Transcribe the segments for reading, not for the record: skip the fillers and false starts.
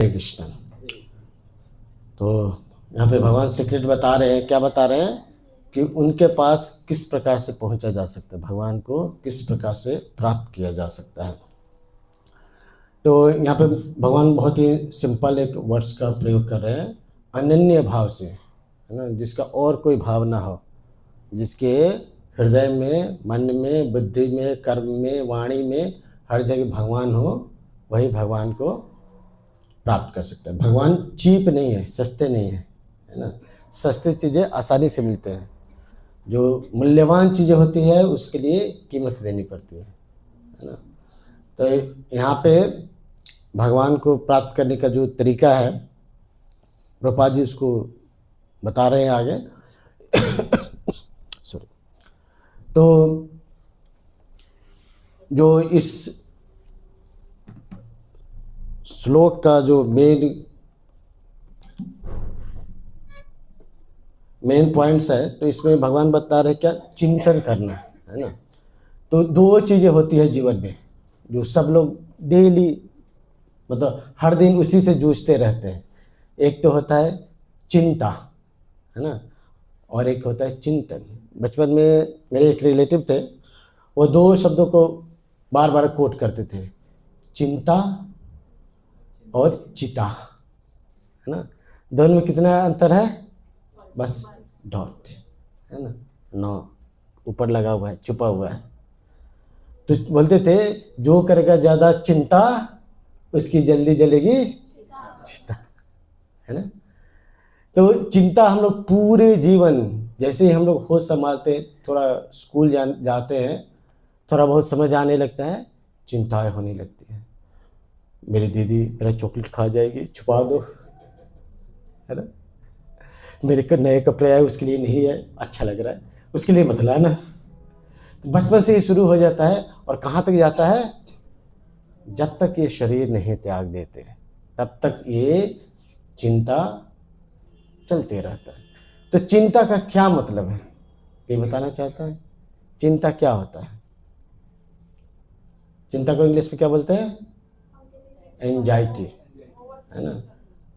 हरे कृष्ण। तो यहाँ पे भगवान सीक्रेट बता रहे हैं, क्या बता रहे हैं कि उनके पास किस प्रकार से पहुंचा जा सकता है, भगवान को किस प्रकार से प्राप्त किया जा सकता है। तो यहाँ पे भगवान बहुत ही सिंपल एक वर्ड्स का प्रयोग कर रहे हैं, अनन्य भाव से, है ना, जिसका और कोई भाव ना हो, जिसके हृदय में, मन में, बुद्धि में, कर्म में, वाणी में, हर जगह भगवान हो, वही भगवान को प्राप्त कर सकता है। भगवान चीप नहीं है, सस्ते नहीं है ना। सस्ती चीज़ें आसानी से मिलते हैं, जो मूल्यवान चीज़ें होती है उसके लिए कीमत देनी पड़ती है ना। तो यहाँ पे भगवान को प्राप्त करने का जो तरीका है, प्रभुपाद जी उसको बता रहे हैं आगे। सॉरी। तो जो इस श्लोक का जो मेन पॉइंट्स है, तो इसमें भगवान बता रहे क्या, चिंतन करना है ना। तो दो चीज़ें होती है जीवन में जो सब लोग डेली, मतलब हर दिन उसी से जूझते रहते हैं। एक तो होता है चिंता, है ना, और एक होता है चिंतन। बचपन में मेरे एक रिलेटिव थे, वो दो शब्दों को बार बार कोट करते थे, चिंता और चिता, है ना। दोनों में कितना अंतर है, बस डॉट, है ना, नौ ऊपर लगा हुआ है, छुपा हुआ है। तो बोलते थे जो करेगा ज़्यादा चिंता उसकी जल्दी जलेगी चिता, है ना। तो चिंता हम लोग पूरे जीवन, जैसे ही हम लोग होश संभालते हैं, थोड़ा स्कूल जाते हैं, थोड़ा बहुत समझ आने लगता है, चिंताएं होने लगती है। मेरी दीदी मेरा चॉकलेट खा जाएगी, छुपा दो, है ना। मेरे नए कपड़े आए, उसके लिए नहीं है, अच्छा लग रहा है, उसके लिए मत लाना। तो बचपन से ही शुरू हो जाता है, और कहाँ तक जाता है, जब तक ये शरीर नहीं त्याग देते तब तक ये चिंता चलते रहता है। तो चिंता का क्या मतलब है, ये बताना चाहता है। चिंता क्या होता है? चिंता को इंग्लिश में क्या बोलते हैं? एंजाइटी, है ना।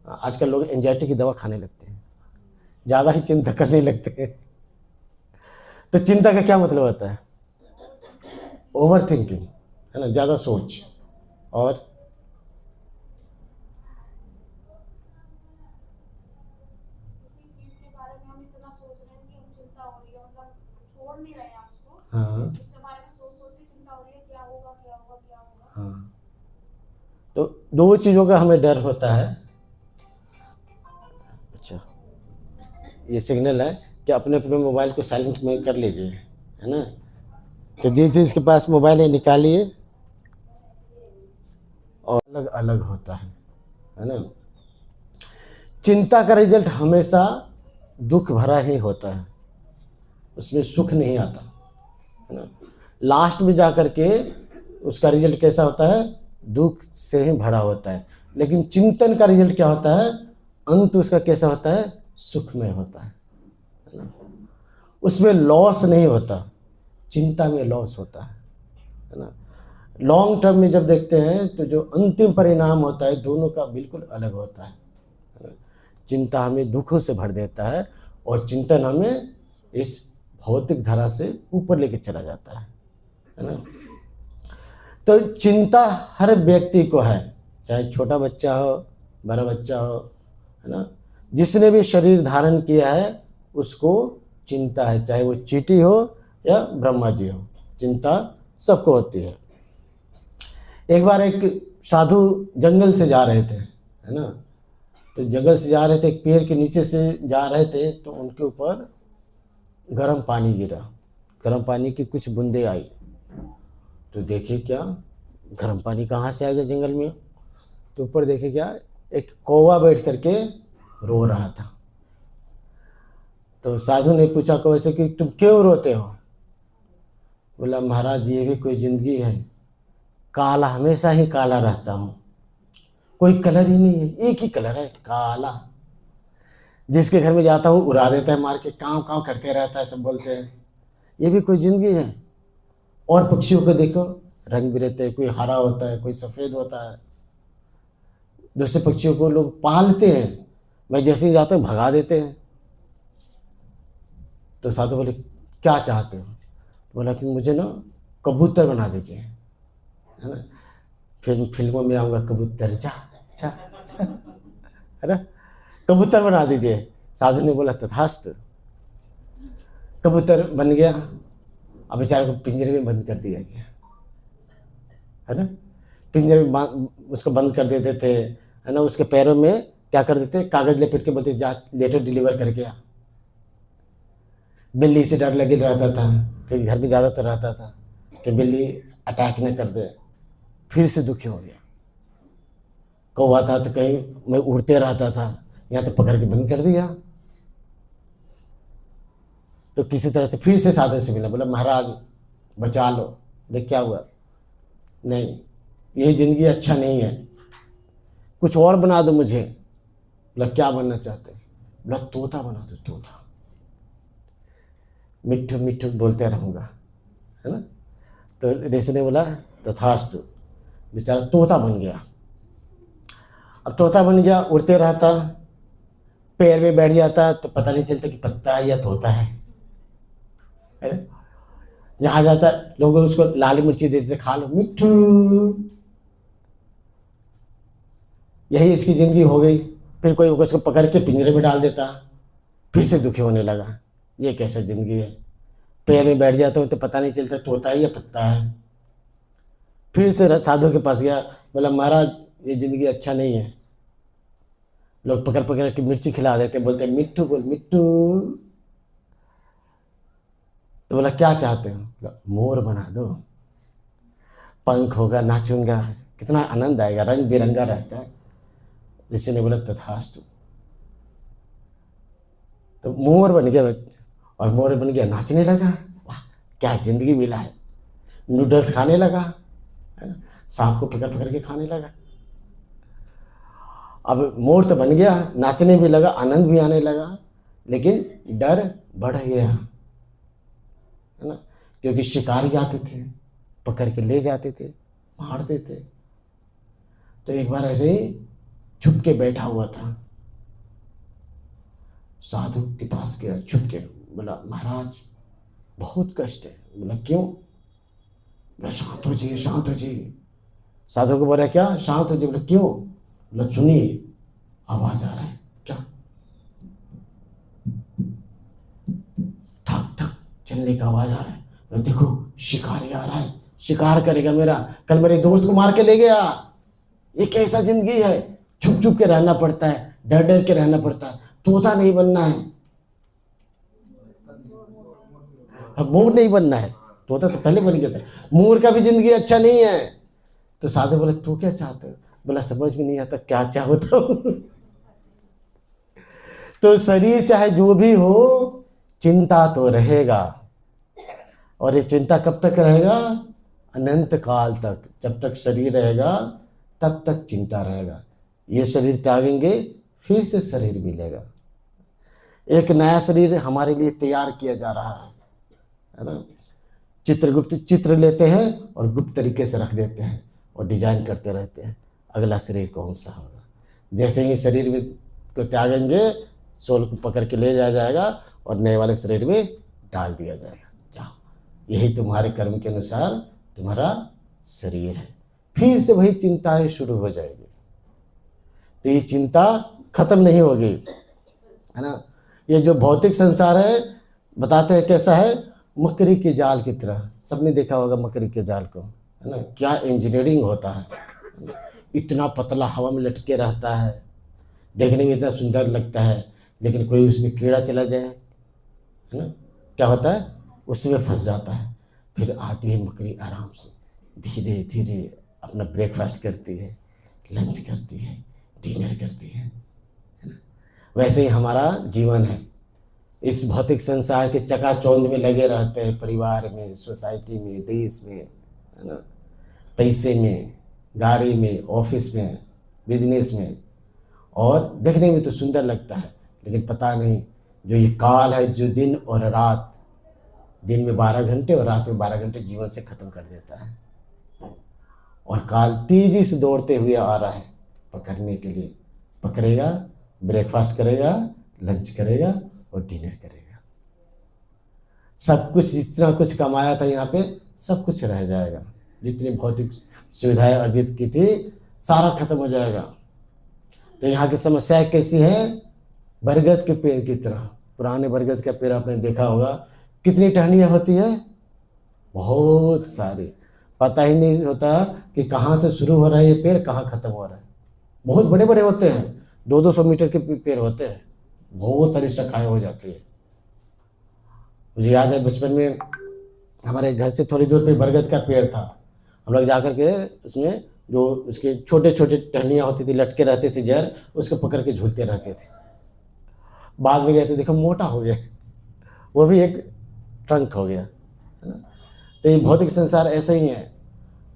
आजकल लोग एंजाइटी की दवा खाने लगते हैं, ज़्यादा ही चिंता करने लगते हैं। तो चिंता का क्या मतलब होता है? ओवर थिंकिंग, है ना, ज़्यादा सोच। और हाँ हाँ, तो दो चीज़ों का हमें डर होता है। अच्छा, ये सिग्नल है कि अपने अपने मोबाइल को साइलेंट में कर लीजिए, है ना। तो जिस चीज़ के पास मोबाइल है निकालिए, और अलग अलग होता है ना। चिंता का रिजल्ट हमेशा दुख भरा ही होता है, उसमें सुख नहीं आता, है ना। लास्ट में जा कर के उसका रिजल्ट कैसा होता है, दुख से ही भरा होता है। लेकिन चिंतन का रिजल्ट क्या होता है, अंत उसका कैसा होता है, सुखमय होता है ना। उसमें लॉस नहीं होता, चिंता में लॉस होता है ना। लॉन्ग टर्म में जब देखते हैं तो जो अंतिम परिणाम होता है दोनों का बिल्कुल अलग होता है ना? चिंता हमें दुखों से भर देता है, और चिंतन हमें इस भौतिक धरा से ऊपर लेके चला जाता है ना। तो चिंता हर व्यक्ति को है, चाहे छोटा बच्चा हो, बड़ा बच्चा हो, है ना। जिसने भी शरीर धारण किया है उसको चिंता है, चाहे वो चींटी हो या ब्रह्मा जी हो, चिंता सबको होती है। एक बार एक साधु जंगल से जा रहे थे, है ना। तो जंगल से जा रहे थे, एक पेड़ के नीचे से जा रहे थे, तो उनके ऊपर गर्म पानी गिरा, गर्म पानी की कुछ बूंदें आई। तो देखे क्या, गर्म पानी कहाँ से आ गया जंगल में। तो ऊपर देखे क्या, एक कौवा बैठ करके रो रहा था। तो साधु ने पूछा कौवे से कि तुम क्यों रोते हो। बोला महाराज ये भी कोई ज़िंदगी है, काला हमेशा ही काला रहता हूँ, कोई कलर ही नहीं है, एक ही कलर है काला। जिसके घर में जाता हूँ उड़ा देता है मार के, काँव काँव करते रहता है, सब बोलते हैं ये भी कोई ज़िंदगी है। और पक्षियों को देखो, रंग बिरंगे, कोई हरा होता है, कोई सफ़ेद होता है, दूसरे पक्षियों को लोग पालते हैं, मैं जैसे ही जाता हूँ भगा देते हैं। तो साधु बोले क्या चाहते हो? बोला कि मुझे ना कबूतर बना दीजिए, है ना, फिर फिल्मों में आऊँगा कबूतर जा जा, है ना, कबूतर बना दीजिए। साधु ने बोला तथास्तु। कबूतर बन गया। अब बेचारे को पिंजरे में बंद कर दिया गया, है ना, पिंजरे में उसको बंद कर देते थे, है ना, उसके पैरों में क्या कर देते, कागज लपेट के बोलते जा लेटर डिलीवर करके आ। बिल्ली से डर लगे रहता था, क्योंकि घर में ज़्यादातर रहता था कि बिल्ली अटैक न कर दे। फिर से दुखी हो गया। कौवा था तो कहीं मैं उड़ते रहता था, यहाँ तो पकड़ के बंद कर दिया। तो किसी तरह से फिर से साधु से मिला, बोला महाराज बचा लो। बोले क्या हुआ? नहीं, यही ज़िंदगी अच्छा नहीं है, कुछ और बना दो मुझे। बोला क्या बनना चाहते? बोला तोता बना दो, तोता, मिट्ठू मिट्ठू बोलते रहूँगा, है ना। तो ऋषि ने बोला तथास्तु। बेचारा तोता बन गया। अब तोता बन गया, उड़ते रहता, पैर में बैठ जाता तो पता नहीं चलता कि पत्ता है या तोता है। जहाँ जाता लोग उसको लाल मिर्ची देते, खा लो मिट्ठू। यही इसकी ज़िंदगी हो गई। फिर कोई उसको पकड़ के पिंजरे में डाल देता, फिर से दुखी होने लगा। ये कैसा ज़िंदगी है? पैर में बैठ जाता हूँ तो पता नहीं चलता तोता है या पत्ता है। फिर से साधु के पास गया, बोला महाराज ये ज़िंदगी अच्छा नहीं है। लोग पकड़ पकड़ के मिर्ची खिला देते, बोलते मिट्ठू बोल मिट्ठू। तो बोला क्या चाहते हो? बोला मोर बना दो, पंख होगा, नाचूंगा, कितना आनंद आएगा, रंग बिरंगा रहता है। ऋषि ने बोला तथास्तु। तो मोर बन गया, और मोर बन गया नाचने लगा। वाह क्या जिंदगी मिला है। नूडल्स खाने लगा, है ना, सांप को पकड़ पकड़ के खाने लगा। अब मोर तो बन गया, नाचने भी लगा, आनंद भी आने लगा, लेकिन डर बढ़ गया, है ना, क्योंकि शिकारी आते थे, पकड़ के ले जाते थे, मार देते। तो एक बार ऐसे ही छुप के बैठा हुआ था, साधु के पास गया छुप के। बोला महाराज बहुत कष्ट है। बोला क्यों? बोला शांत हो जाइए, शांत हो जाइए। साधु को बोला क्या शांत हो जाइए? बोला क्यों? बोला सुनिए आवाज आ रहा है। क्या? ठक ठक चलने का आवाज आ रहा है। बोला देखो शिकारी आ रहा है, शिकार करेगा मेरा, कल मेरे दोस्त को मार के ले गया। ये कैसा जिंदगी है, छुप छुप के रहना पड़ता है, डर डर के रहना पड़ता है, तोता नहीं बनना है, अब मोर नहीं बनना है। तोता तो पहले बन गया था, मोर का भी जिंदगी अच्छा नहीं है। तो साधु बोले तू क्या चाहते हो? बोला समझ में नहीं आता क्या चाहता हूं। तो शरीर चाहे जो भी हो, चिंता तो रहेगा, और ये चिंता कब तक रहेगा? अनंत काल तक। जब तक शरीर रहेगा तब तक चिंता रहेगा। ये शरीर त्यागेंगे फिर से शरीर मिलेगा। एक नया शरीर हमारे लिए तैयार किया जा रहा है ना। चित्रगुप्त चित्र लेते हैं और गुप्त तरीके से रख देते हैं और डिजाइन करते रहते हैं अगला शरीर कौन सा होगा। जैसे ही शरीर में को त्यागेंगे, सोल को पकड़ के ले जाया जाएगा और नए वाले शरीर में डाल दिया जाएगा। जाओ, यही तुम्हारे कर्म के अनुसार तुम्हारा शरीर है। फिर से वही चिंताएं शुरू हो जाएगी। तो ये चिंता खत्म नहीं होगी, है ना। ये जो भौतिक संसार है, बताते हैं कैसा है, मकड़ी के जाल की तरह। सबने देखा होगा मकड़ी के जाल को, है ना। क्या इंजीनियरिंग होता है, इतना पतला हवा में लटके रहता है, देखने में इतना सुंदर लगता है, लेकिन कोई उसमें कीड़ा चला जाए, है ना, क्या होता है, उसमें फंस जाता है। फिर आती है मकड़ी आराम से, धीरे धीरे अपना ब्रेकफास्ट करती है, लंच करती है, डिनर करती है ना। वैसे ही हमारा जीवन है। इस भौतिक संसार के चकाचौंध में लगे रहते हैं, परिवार में, सोसाइटी में, देश में, है ना, पैसे में, गाड़ी में, ऑफिस में, बिजनेस में, और देखने में तो सुंदर लगता है, लेकिन पता नहीं जो ये काल है, जो दिन और रात, दिन में 12 घंटे और रात में 12 घंटे जीवन से खत्म कर देता है। और काल तेजी से दौड़ते हुए आ रहा है, पकड़ने के लिए। पकड़ेगा, ब्रेकफास्ट करेगा, लंच करेगा और डिनर करेगा। सब कुछ जितना कुछ कमाया था यहाँ पे सब कुछ रह जाएगा। जितनी भौतिक सुविधाएं अर्जित की थी सारा खत्म हो जाएगा। तो यहाँ की समस्याएं कैसी है? बरगद के पेड़ की तरह। पुराने बरगद का पेड़ आपने देखा होगा, कितनी टहनियाँ होती है? बहुत सारी। पता ही नहीं होता कि कहाँ से शुरू हो रहा है ये पेड़, कहाँ खत्म हो रहा है। बहुत बड़े बड़े होते हैं, 200-200 मीटर के पेड़ होते हैं, बहुत सारी शाखाएं हो जाती है। मुझे याद है बचपन में हमारे घर से थोड़ी दूर पे बरगद का पेड़ था। हम लोग जाकर के उसमें जो उसके छोटे छोटे टहनियाँ होती थी, लटके रहते थे जड़, उसको पकड़ के झूलते रहते थे। बाद में गए तो देखो मोटा हो गया, वो भी एक ट्रंक हो गया, है ना। तो ये भौतिक संसार ऐसे ही है,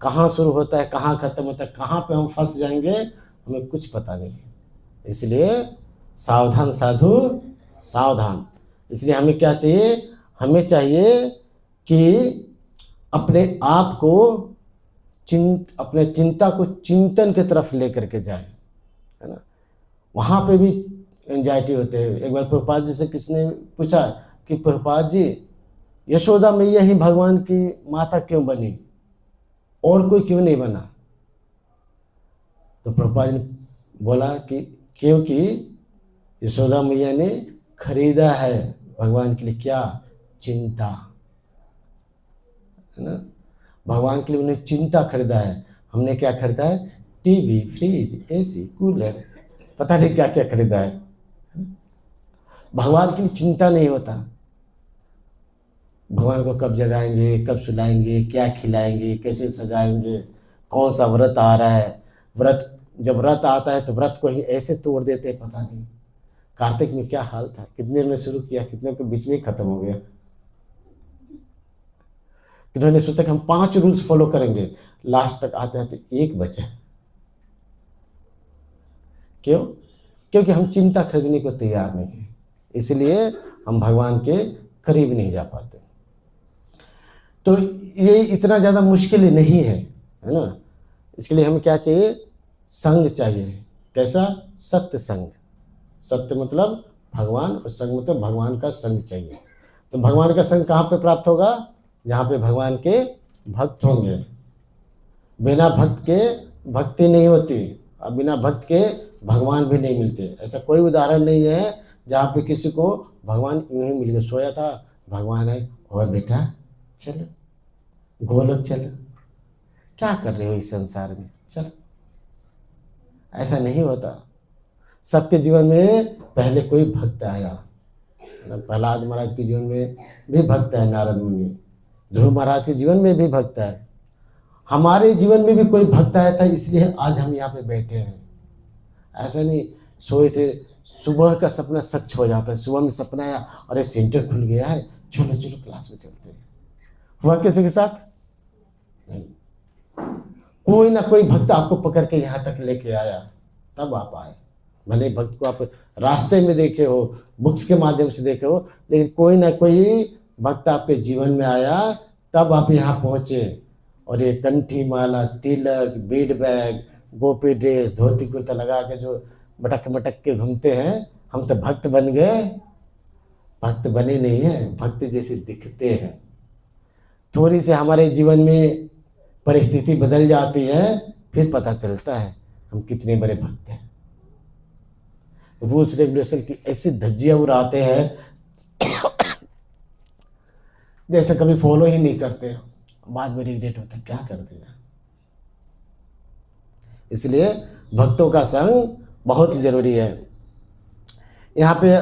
कहाँ शुरू होता है, कहाँ खत्म होता है, कहाँ पे हम फंस जाएंगे हमें कुछ पता नहीं है। इसलिए सावधान साधु सावधान। इसलिए हमें क्या चाहिए? हमें चाहिए कि अपने आप को अपने चिंता को चिंतन की तरफ लेकर के जाए, है ना। वहाँ पे भी एंजाइटी होते हैं। एक बार प्रभुपाद जी से किसने पूछा कि प्रभुपाद जी, यशोदा मैया ही भगवान की माता क्यों बनी, और कोई क्यों नहीं बना? तो प्रभुपाद ने बोला कि क्योंकि यशोदा मैया ने खरीदा है भगवान के लिए क्या? चिंता, है ना। भगवान के लिए उन्हें चिंता खरीदा है। हमने क्या खरीदा है? टीवी, फ्रिज, एसी, कूलर, पता नहीं क्या क्या खरीदा है। भगवान के लिए चिंता नहीं होता। भगवान को कब जगाएंगे, कब सुलाएंगे, क्या खिलाएंगे, कैसे सजाएंगे, कौन सा व्रत आ रहा है। जब व्रत आता है तो व्रत को ही ऐसे तोड़ देते हैं, पता नहीं। कार्तिक में क्या हाल था, कितने ने शुरू किया, कितने के बीच में खत्म हो गया। इन्होंने सोचा कि हम 5 रूल्स फॉलो करेंगे, लास्ट तक आते आते 1 बचा। क्यों? क्योंकि हम चिंता खरीदने को तैयार नहीं है, इसलिए हम भगवान के करीब नहीं जा पाते। तो ये इतना ज़्यादा मुश्किल नहीं है ना। इसके लिए हमें क्या चाहिए? संग चाहिए। कैसा? सत्य संग। सत्य मतलब भगवान, और संग मतलब भगवान का संग चाहिए। तो भगवान का संग कहाँ पे प्राप्त होगा? जहाँ पे भगवान के भक्त होंगे। बिना भक्त के भक्ति नहीं होती, और बिना भक्त के भगवान भी नहीं मिलते। ऐसा कोई उदाहरण नहीं है जहाँ पे किसी को भगवान यूं ही मिल गया, सोया था भगवान है, और बेटा चलो गोलोक चलो, क्या कर रहे हो इस संसार में, चलो। ऐसा नहीं होता। सबके जीवन में पहले कोई भक्त आया। प्रहलाद महाराज के जीवन में भी भक्त है, नारद मुनि। ध्रुव महाराज के जीवन में भी भक्त है। हमारे जीवन में भी कोई भक्त आया था, इसलिए आज हम यहाँ पे बैठे हैं। ऐसा नहीं सोए थे, सुबह का सपना सच हो जाता है। सुबह में सपना आया, अरे सेंटर खुल गया है, चलो चलो क्लास में चलते हैं। हुआ किसी के साथ? नहीं। कोई ना कोई भक्त आपको पकड़ के यहाँ तक लेके आया, तब आप आए। भले भक्त को आप रास्ते में देखे हो, बुक्स के माध्यम से देखे हो, लेकिन कोई ना कोई भक्त आपके जीवन में आया, तब आप यहाँ पहुँचे। और ये कंठी माला, तिलक, बीड बैग, गोपी ड्रेस, धोती कुर्ता लगा के जो मटक मटक के घूमते हैं, हम तो भक्त बन गए। भक्त बने नहीं हैं, भक्त जैसे दिखते हैं। थोड़ी से हमारे जीवन में परिस्थिति बदल जाती है, फिर पता चलता है हम कितने बड़े भक्त हैं। रूल्स रेगुलेशन की ऐसी धज्जियां उड़ाते हैं जैसे कभी फॉलो ही नहीं करते, बाद में रिग्रेट होता है क्या कर दिया। इसलिए भक्तों का संग बहुत जरूरी है। यहाँ पे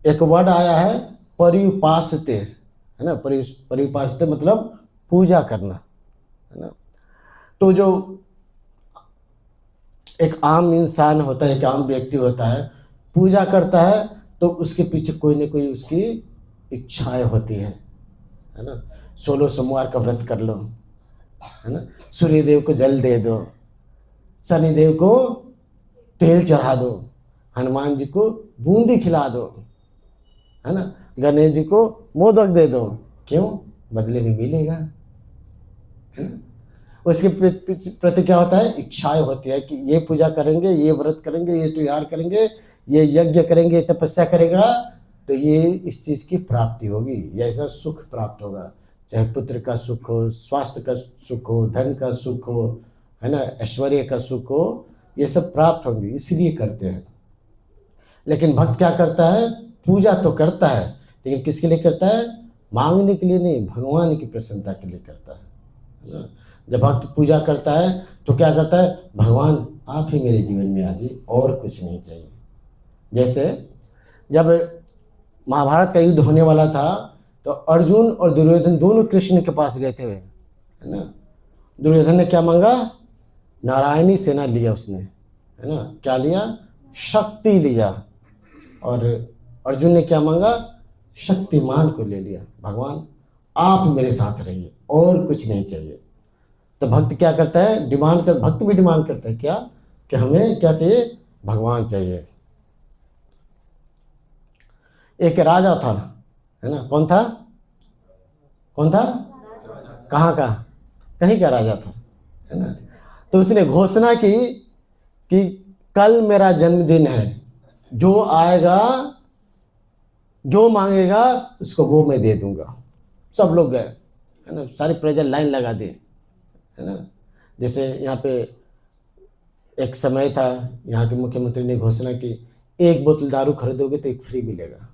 एक वर्ड आया है परिउपासते, है ना। परिउपासते मतलब पूजा करना, है ना। तो जो एक आम इंसान होता है, एक आम व्यक्ति होता है, पूजा करता है तो उसके पीछे कोई ना कोई उसकी इच्छाएं होती है ना। 16 सोमवार का व्रत कर लो, है ना। सूर्य देव को जल दे दो, शनिदेव को तेल चढ़ा दो, हनुमान जी को बूंदी खिला दो, है ना। गणेश जी को मोदक दे दो। क्यों? बदले में मिलेगा, है ना। उसके प्रति क्या होता है, इच्छाएं होती है कि ये पूजा करेंगे, ये व्रत करेंगे, ये त्योहार करेंगे, ये यज्ञ करेंगे, ये तपस्या करेगा तो ये इस चीज़ की प्राप्ति होगी, ये ऐसा सुख प्राप्त होगा, चाहे पुत्र का सुख हो, स्वास्थ्य का सुख हो, धन का सुख हो, है ना, ऐश्वर्य का सुख हो, ये सब प्राप्त होंगे, इसलिए करते हैं। लेकिन भक्त क्या करता है, पूजा तो करता है लेकिन किसके लिए करता है, मांगने के लिए नहीं, भगवान की प्रसन्नता के लिए करता है ना। जब भक्त पूजा करता है तो क्या करता है, भगवान आप ही मेरे जीवन में आ जाइए, और कुछ नहीं चाहिए। जैसे जब महाभारत का युद्ध होने वाला था तो अर्जुन और दुर्योधन दोनों कृष्ण के पास गए थे, है ना। दुर्योधन ने क्या मांगा, नारायणी सेना लिया उसने, है ना, क्या लिया, शक्ति लिया। और अर्जुन ने क्या मांगा, शक्तिमान को ले लिया, भगवान आप मेरे साथ रहिए, और कुछ नहीं चाहिए। तो भक्त क्या करता है, डिमांड कर, भक्त भी डिमांड करता है क्या, कि हमें क्या चाहिए, भगवान चाहिए। एक राजा था, है ना, कौन था, कौन था, कहाँ का, कहीं का राजा था, है ना। तो उसने घोषणा की कि कल मेरा जन्मदिन है, जो आएगा जो मांगेगा उसको वो मैं दे दूंगा। सब लोग गए, है ना, सारी प्रजा लाइन लगा दी, है ना। जैसे यहाँ पे एक समय था, यहाँ के मुख्यमंत्री ने घोषणा की, एक बोतल दारू खरीदोगे तो एक फ्री मिलेगा।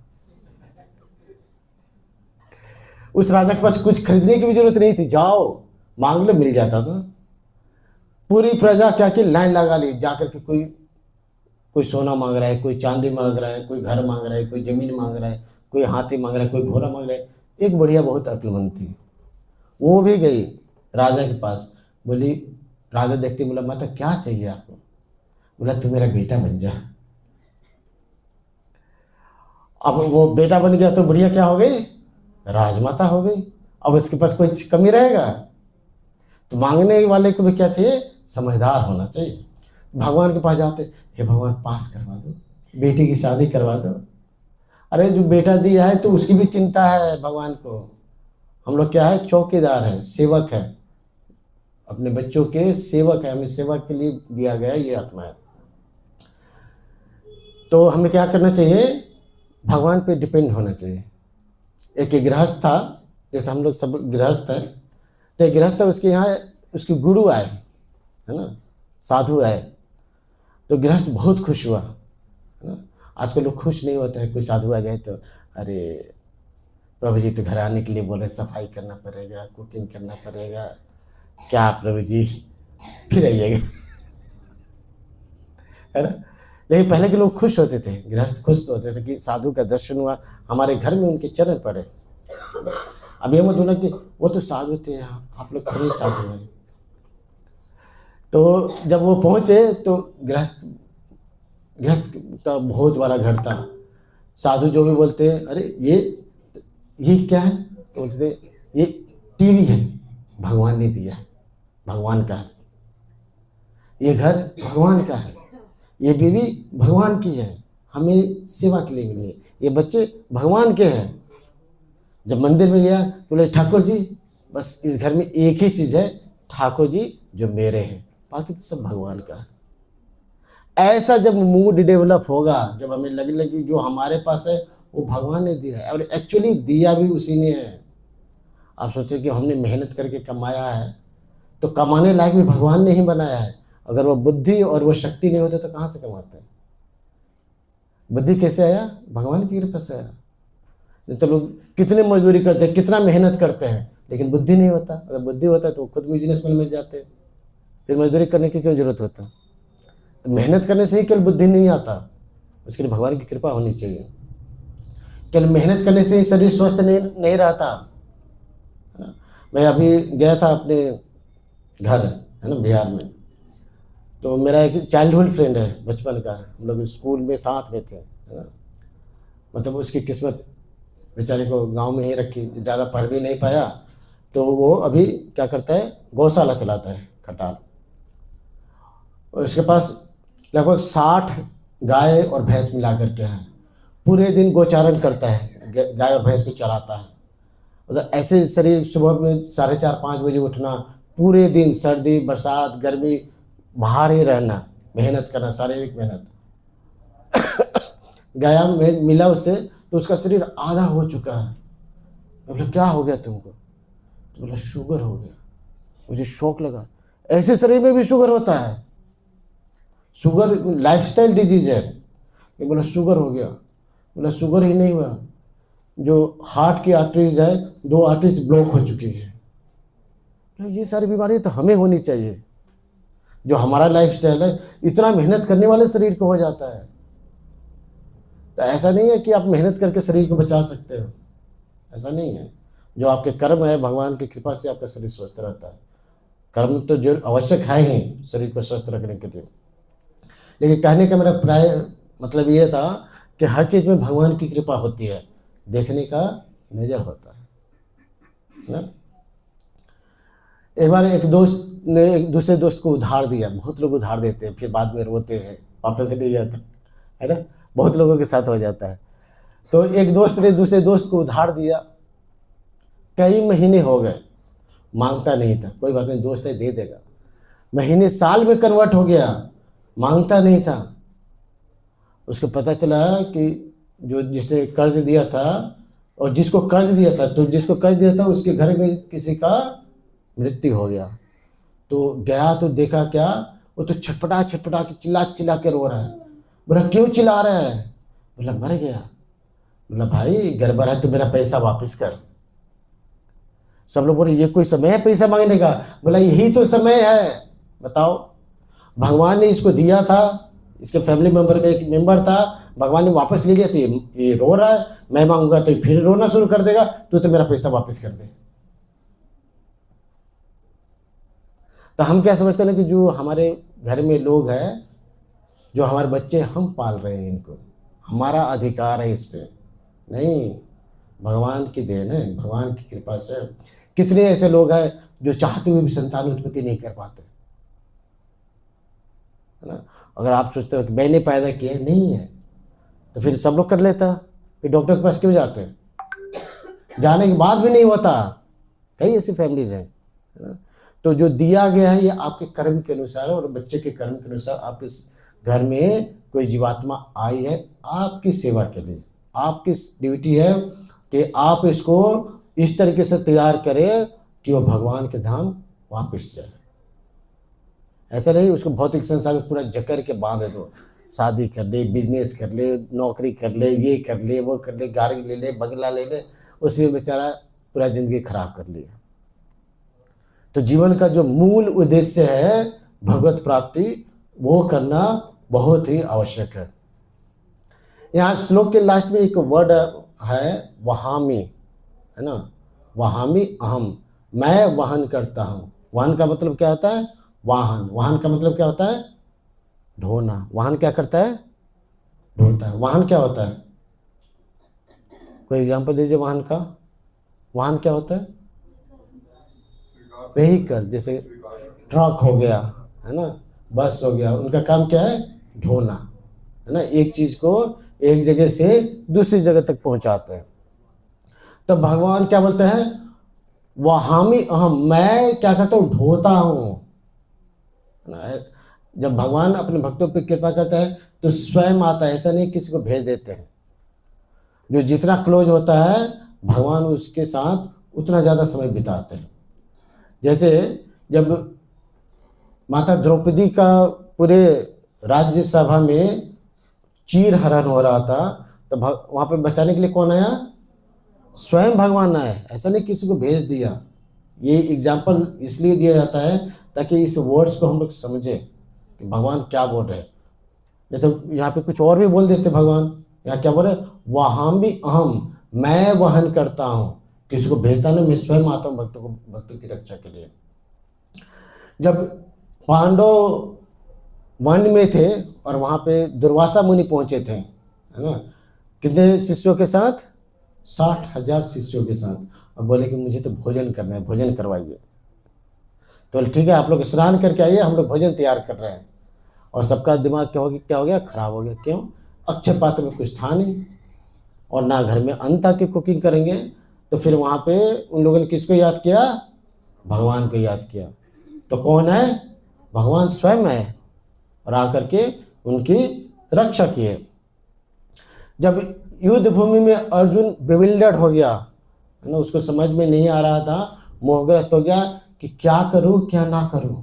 उस राजा के पास कुछ खरीदने की भी जरूरत नहीं थी, जाओ मांग लो, मिल जाता था। पूरी प्रजा क्या की, लाइन लगा ली, जाकर के कोई सोना मांग रहा है, कोई चांदी मांग रहा है, कोई घर मांग रहा है, कोई जमीन मांग रहा है, कोई हाथी मांग रहा है, कोई घोड़ा मांग रहा है। एक बढ़िया बहुत अक्लमंद थी, वो भी गई राजा के पास, बोली, राजा देखते बोला, माता क्या चाहिए आपको, बोला तू मेरा बेटा बन जा। अब वो बेटा बन गया तो बढ़िया क्या हो गई, राजमाता हो गई। अब उसके पास कोई कमी रहेगा, तो मांगने वाले को भी क्या चाहिए, समझदार होना चाहिए। भगवान के पास जाते, हे भगवान पास करवा दो, बेटी की शादी करवा दो। अरे जो बेटा दिया है तो उसकी भी चिंता है भगवान को। हम लोग क्या है, चौकीदार हैं, सेवक है, अपने बच्चों के सेवक है, हमें सेवा के लिए दिया गया ये आत्मा है। तो हमें क्या करना चाहिए, भगवान पे डिपेंड होना चाहिए। एक गृहस्थ था, जैसे हम लोग सब गृहस्थ है, तो एक गृहस्थ है, उसके यहाँ उसके गुरु आए, है ना, साधु आए, तो गृहस्थ बहुत खुश हुआ, है ना। आजकल लोग खुश नहीं होते हैं, कोई साधु आ जाए तो अरे प्रभु जी तो घर आने के लिए बोले, सफाई करना पड़ेगा, कुकिंग करना पड़ेगा, क्या प्रभु जी फिर आइएगा, है ना। लेकिन पहले के लोग खुश होते थे, गृहस्थ खुश तो होते थे कि साधु का दर्शन हुआ, हमारे घर में उनके चरण पड़े। अब ये मत बोला कि वो तो साधु थे, आप लोग खड़े साधु हैं। तो जब वो पहुंचे तो गृहस्थ का बहुत बड़ा घर था। साधु जो भी बोलते हैं, अरे ये क्या है, तो बोलते ये टीवी है, भगवान ने दिया है, भगवान का है, ये घर भगवान का है, ये बीवी भगवान की है, हमें सेवा के लिए मिली है, ये बच्चे भगवान के हैं। जब मंदिर में गया तो बोले, ठाकुर जी बस इस घर में एक ही चीज़ है, ठाकुर जी जो मेरे हैं, बाकी तो सब भगवान का है। ऐसा जब मूड डेवलप होगा, जब हमें लगने लगी जो हमारे पास है वो भगवान ने दिया है, और एक्चुअली दिया भी उसी ने है। आप सोचिए कि हमने मेहनत करके कमाया है, तो कमाने लायक भी भगवान ने ही बनाया है। अगर वो बुद्धि और वो शक्ति नहीं होते तो कहाँ से कमाते हैं। बुद्धि कैसे आया, भगवान की कृपा से आया। नहीं तो लोग कितने मजदूरी करते हैं, कितना मेहनत करते हैं, लेकिन बुद्धि नहीं होता। अगर बुद्धि होता है तो खुद बिजनेसमैन में जाते, फिर मजदूरी करने की क्यों जरूरत होता। तो मेहनत करने से ही केवल बुद्धि नहीं आता, उसके लिए भगवान की कृपा होनी चाहिए। केवल मेहनत करने से ही शरीर स्वस्थ नहीं रहता, है ना। मैं अभी गया था अपने घर, है ना, बिहार में, तो मेरा एक चाइल्डहुड फ्रेंड है, बचपन का, हम लोग स्कूल में साथ में थे, है ना। मतलब उसकी किस्मत बेचारे को गांव में ही रखी, ज़्यादा पढ़ भी नहीं पाया, तो वो अभी क्या करता है, गौशाला चलाता है, खटाल। और उसके पास लगभग 60 गाय और भैंस मिला करके हैं। पूरे दिन गोचारण करता है, गाय और भैंस को चराता है। मतलब ऐसे शरीर, सुबह में 4:30-5 बजे उठना, पूरे दिन सर्दी बरसात गर्मी बाहर ही रहना, मेहनत करना, शारीरिक मेहनत। व्यायाम में मिला उससे तो उसका शरीर आधा हो चुका है। मैं बोला क्या हो गया तुमको? तो बोला शुगर हो गया। मुझे शौक लगा, ऐसे शरीर में भी शुगर होता है? शुगर लाइफस्टाइल डिजीज है। मैं बोला शुगर हो गया। बोला शुगर ही नहीं हुआ, जो हार्ट की आर्टरीज है 2 आर्टरीज ब्लॉक हो चुकी है। ये सारी बीमारियां तो हमें होनी चाहिए। जो हमारा लाइफस्टाइल है, इतना मेहनत करने वाले शरीर को हो जाता है। तो ऐसा नहीं है कि आप मेहनत करके शरीर को बचा सकते हो, ऐसा नहीं है। जो आपके कर्म है, भगवान की कृपा से आपका शरीर स्वस्थ रहता है। कर्म तो जो आवश्यक है ही शरीर को स्वस्थ रखने के लिए। लेकिन कहने का मेरा प्राय मतलब ये था कि हर चीज़ में भगवान की कृपा होती है, देखने का नज़र होता है ना। एक बार एक दोस्त ने एक दूसरे दोस्त को उधार दिया। बहुत लोग उधार देते हैं, फिर बाद में रोते हैं, वापस नहीं जाता है ना। बहुत लोगों के साथ हो जाता है। तो एक दोस्त ने दूसरे दोस्त को उधार दिया, कई महीने हो गए, मांगता नहीं था। कोई बात नहीं, दोस्त है दे देगा। महीने साल में कन्वर्ट हो गया, मांगता नहीं था। उसको पता चला कि जो जिसने कर्ज दिया था और जिसको कर्ज दिया था, तो जिसको कर्ज दिया था उसके घर में किसी का मृत्यु हो गया। तो गया तो देखा क्या, वो तो छटपटा छटपटा के चिल्ला के रो रहा है। बोला क्यों चिल्ला रहा है? बोला मर गया। बोला भाई गड़बड़ है तो मेरा पैसा वापस कर। सब लोग बोले ये कोई समय है पैसा मांगने का? बोला यही तो समय है। बताओ, भगवान ने इसको दिया था, इसके फैमिली मेंबर में एक मेंबर था, भगवान ने वापस ले लिया। तो ये रो रहा है, मैं मांगूंगा तो फिर रोना शुरू कर देगा, तो मेरा पैसा वापस कर दे। तो हम क्या समझते हैं कि जो हमारे घर में लोग हैं, जो हमारे बच्चे, हम पाल रहे हैं इनको, हमारा अधिकार है इस पर। नहीं, भगवान की देन है, भगवान की कृपा से। कितने ऐसे लोग हैं जो चाहते हुए भी संतान उत्पत्ति नहीं कर पाते, है ना। अगर आप सोचते हो कि मैंने पैदा किया, नहीं है, तो फिर सब लोग कर लेता, फिर डॉक्टर के पास क्यों जाते? जाने के बाद भी नहीं होता। कई ऐसी फैमिलीज हैं, है ना। तो जो दिया गया है ये आपके कर्म के अनुसार और बच्चे के कर्म के अनुसार आपके घर में कोई जीवात्मा आई है आपकी सेवा के लिए। आपकी ड्यूटी है कि आप इसको इस तरीके से तैयार करें कि वो भगवान के धाम वापस जाए। ऐसा नहीं उसको भौतिक संसार में पूरा जकड़ के बांध दो, शादी कर ले, बिजनेस कर ले, नौकरी कर ले, ये कर ले, वो कर ले, गाड़ी ले ले, बंगला ले ले, उसी में बेचारा पूरा ज़िंदगी खराब कर लिया। तो जीवन का जो मूल उद्देश्य है भगवत प्राप्ति, वो करना बहुत ही आवश्यक है। यहाँ श्लोक के लास्ट में एक वर्ड है वहामी, है ना। वहामी अहम, मैं वहन करता हूँ। वहन का मतलब क्या होता है? वाहन। वाहन का मतलब क्या होता है? ढोना। वाहन क्या करता है? ढोता है। वाहन क्या होता है? कोई एग्जांपल दीजिए वाहन का। वाहन क्या होता है? व्हीकल, जैसे ट्रक हो गया, है ना, बस हो गया, उनका काम क्या है? ढोना, है ना। एक चीज़ को एक जगह से दूसरी जगह तक पहुंचाते हैं। तो भगवान क्या बोलते हैं? वहामी अहम, मैं क्या करता हूँ? ढोता हूँ। जब भगवान अपने भक्तों पर कृपा करता है तो स्वयं आता है, ऐसा नहीं किसी को भेज देते हैं। जो जितना क्लोज होता है भगवान उसके साथ उतना ज़्यादा समय बिताते हैं। जैसे जब माता द्रौपदी का पूरे राज्यसभा में चीर हरण हो रहा था, तो वहाँ पे बचाने के लिए कौन आया? स्वयं भगवान आए, ऐसा नहीं किसी को भेज दिया। ये एग्जाम्पल इसलिए दिया जाता है ताकि इस वर्ड्स को हम लोग समझें कि भगवान क्या बोल रहे हैं। नहीं तो यहाँ पे कुछ और भी बोल देते भगवान। यहाँ क्या बोल रहे? वहामी अहम, मैं वहन करता हूँ, किसी को भेजता नहीं, मैं स्वयं आता हूँ भक्तों की रक्षा के लिए। जब पांडव वन में थे और वहाँ पे दुर्वासा मुनि पहुँचे थे, है ना, कितने शिष्यों के साथ? 60,000 शिष्यों के साथ। और बोले कि मुझे तो भोजन करना है, भोजन करवाइए। तो ठीक है, आप लोग स्नान करके आइए, हम लोग भोजन तैयार कर रहे हैं। और सबका दिमाग क्या हो गया? खराब हो गया। क्यों? अक्षय पात्र में कुछ था नहीं और ना घर में अन्न था कि कुकिंग करेंगे। तो फिर वहाँ पे उन लोगों ने किसको याद किया? भगवान को याद किया। तो कौन है? भगवान स्वयं है और आकर के उनकी रक्षा किए। जब युद्ध भूमि में अर्जुन बिविल्डर्ड हो गया, है ना, उसको समझ में नहीं आ रहा था, मोहग्रस्त हो गया कि क्या करूं क्या ना करूं।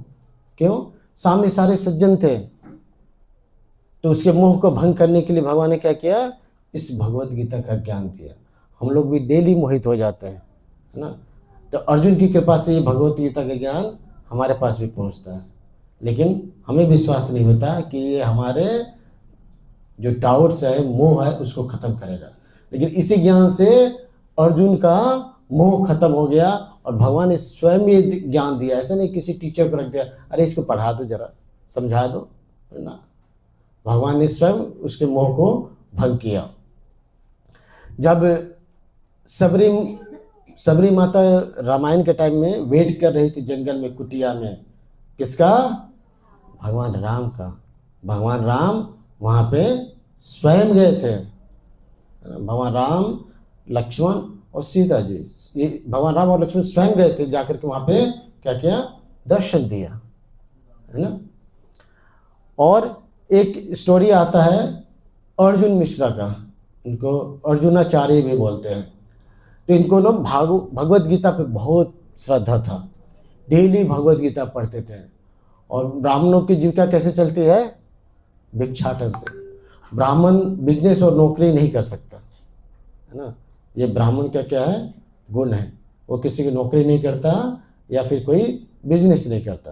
क्यों? सामने सारे सज्जन थे। तो उसके मोह को भंग करने के लिए भगवान ने क्या किया? इस भगवत गीता का ज्ञान दिया। हम लोग भी डेली मोहित हो जाते हैं, है ना। तो अर्जुन की कृपा से ये भगवत गीता का ज्ञान हमारे पास भी पहुंचता है, लेकिन हमें विश्वास नहीं होता कि ये हमारे जो डाउट्स है, मोह है, उसको खत्म करेगा। लेकिन इसी ज्ञान से अर्जुन का मोह खत्म हो गया और भगवान ने स्वयं ये ज्ञान दिया। ऐसा नहीं किसी टीचर को रख दिया, अरे इसको पढ़ा दो, जरा समझा दो, है ना। भगवान ने स्वयं उसके मोह को भंग किया। जब सबरी माता रामायण के टाइम में वेट कर रही थी जंगल में, कुटिया में, किसका? भगवान राम का। भगवान राम वहाँ पे स्वयं गए थे। भगवान राम, लक्ष्मण और सीता जी, ये भगवान राम और लक्ष्मण स्वयं गए थे, जाकर के वहाँ पे क्या किया? दर्शन दिया, है ना। और एक स्टोरी आता है अर्जुन मिश्रा का, इनको अर्जुनाचार्य भी बोलते हैं। तो इनको लोग भगवत गीता पे बहुत श्रद्धा था, डेली भगवत गीता पढ़ते थे। और ब्राह्मणों की जीविका कैसे चलती है? भिक्षाटन से। ब्राह्मण बिजनेस और नौकरी नहीं कर सकता, है ना। ये ब्राह्मण का क्या है? गुण है, वो किसी की नौकरी नहीं करता या फिर कोई बिजनेस नहीं करता।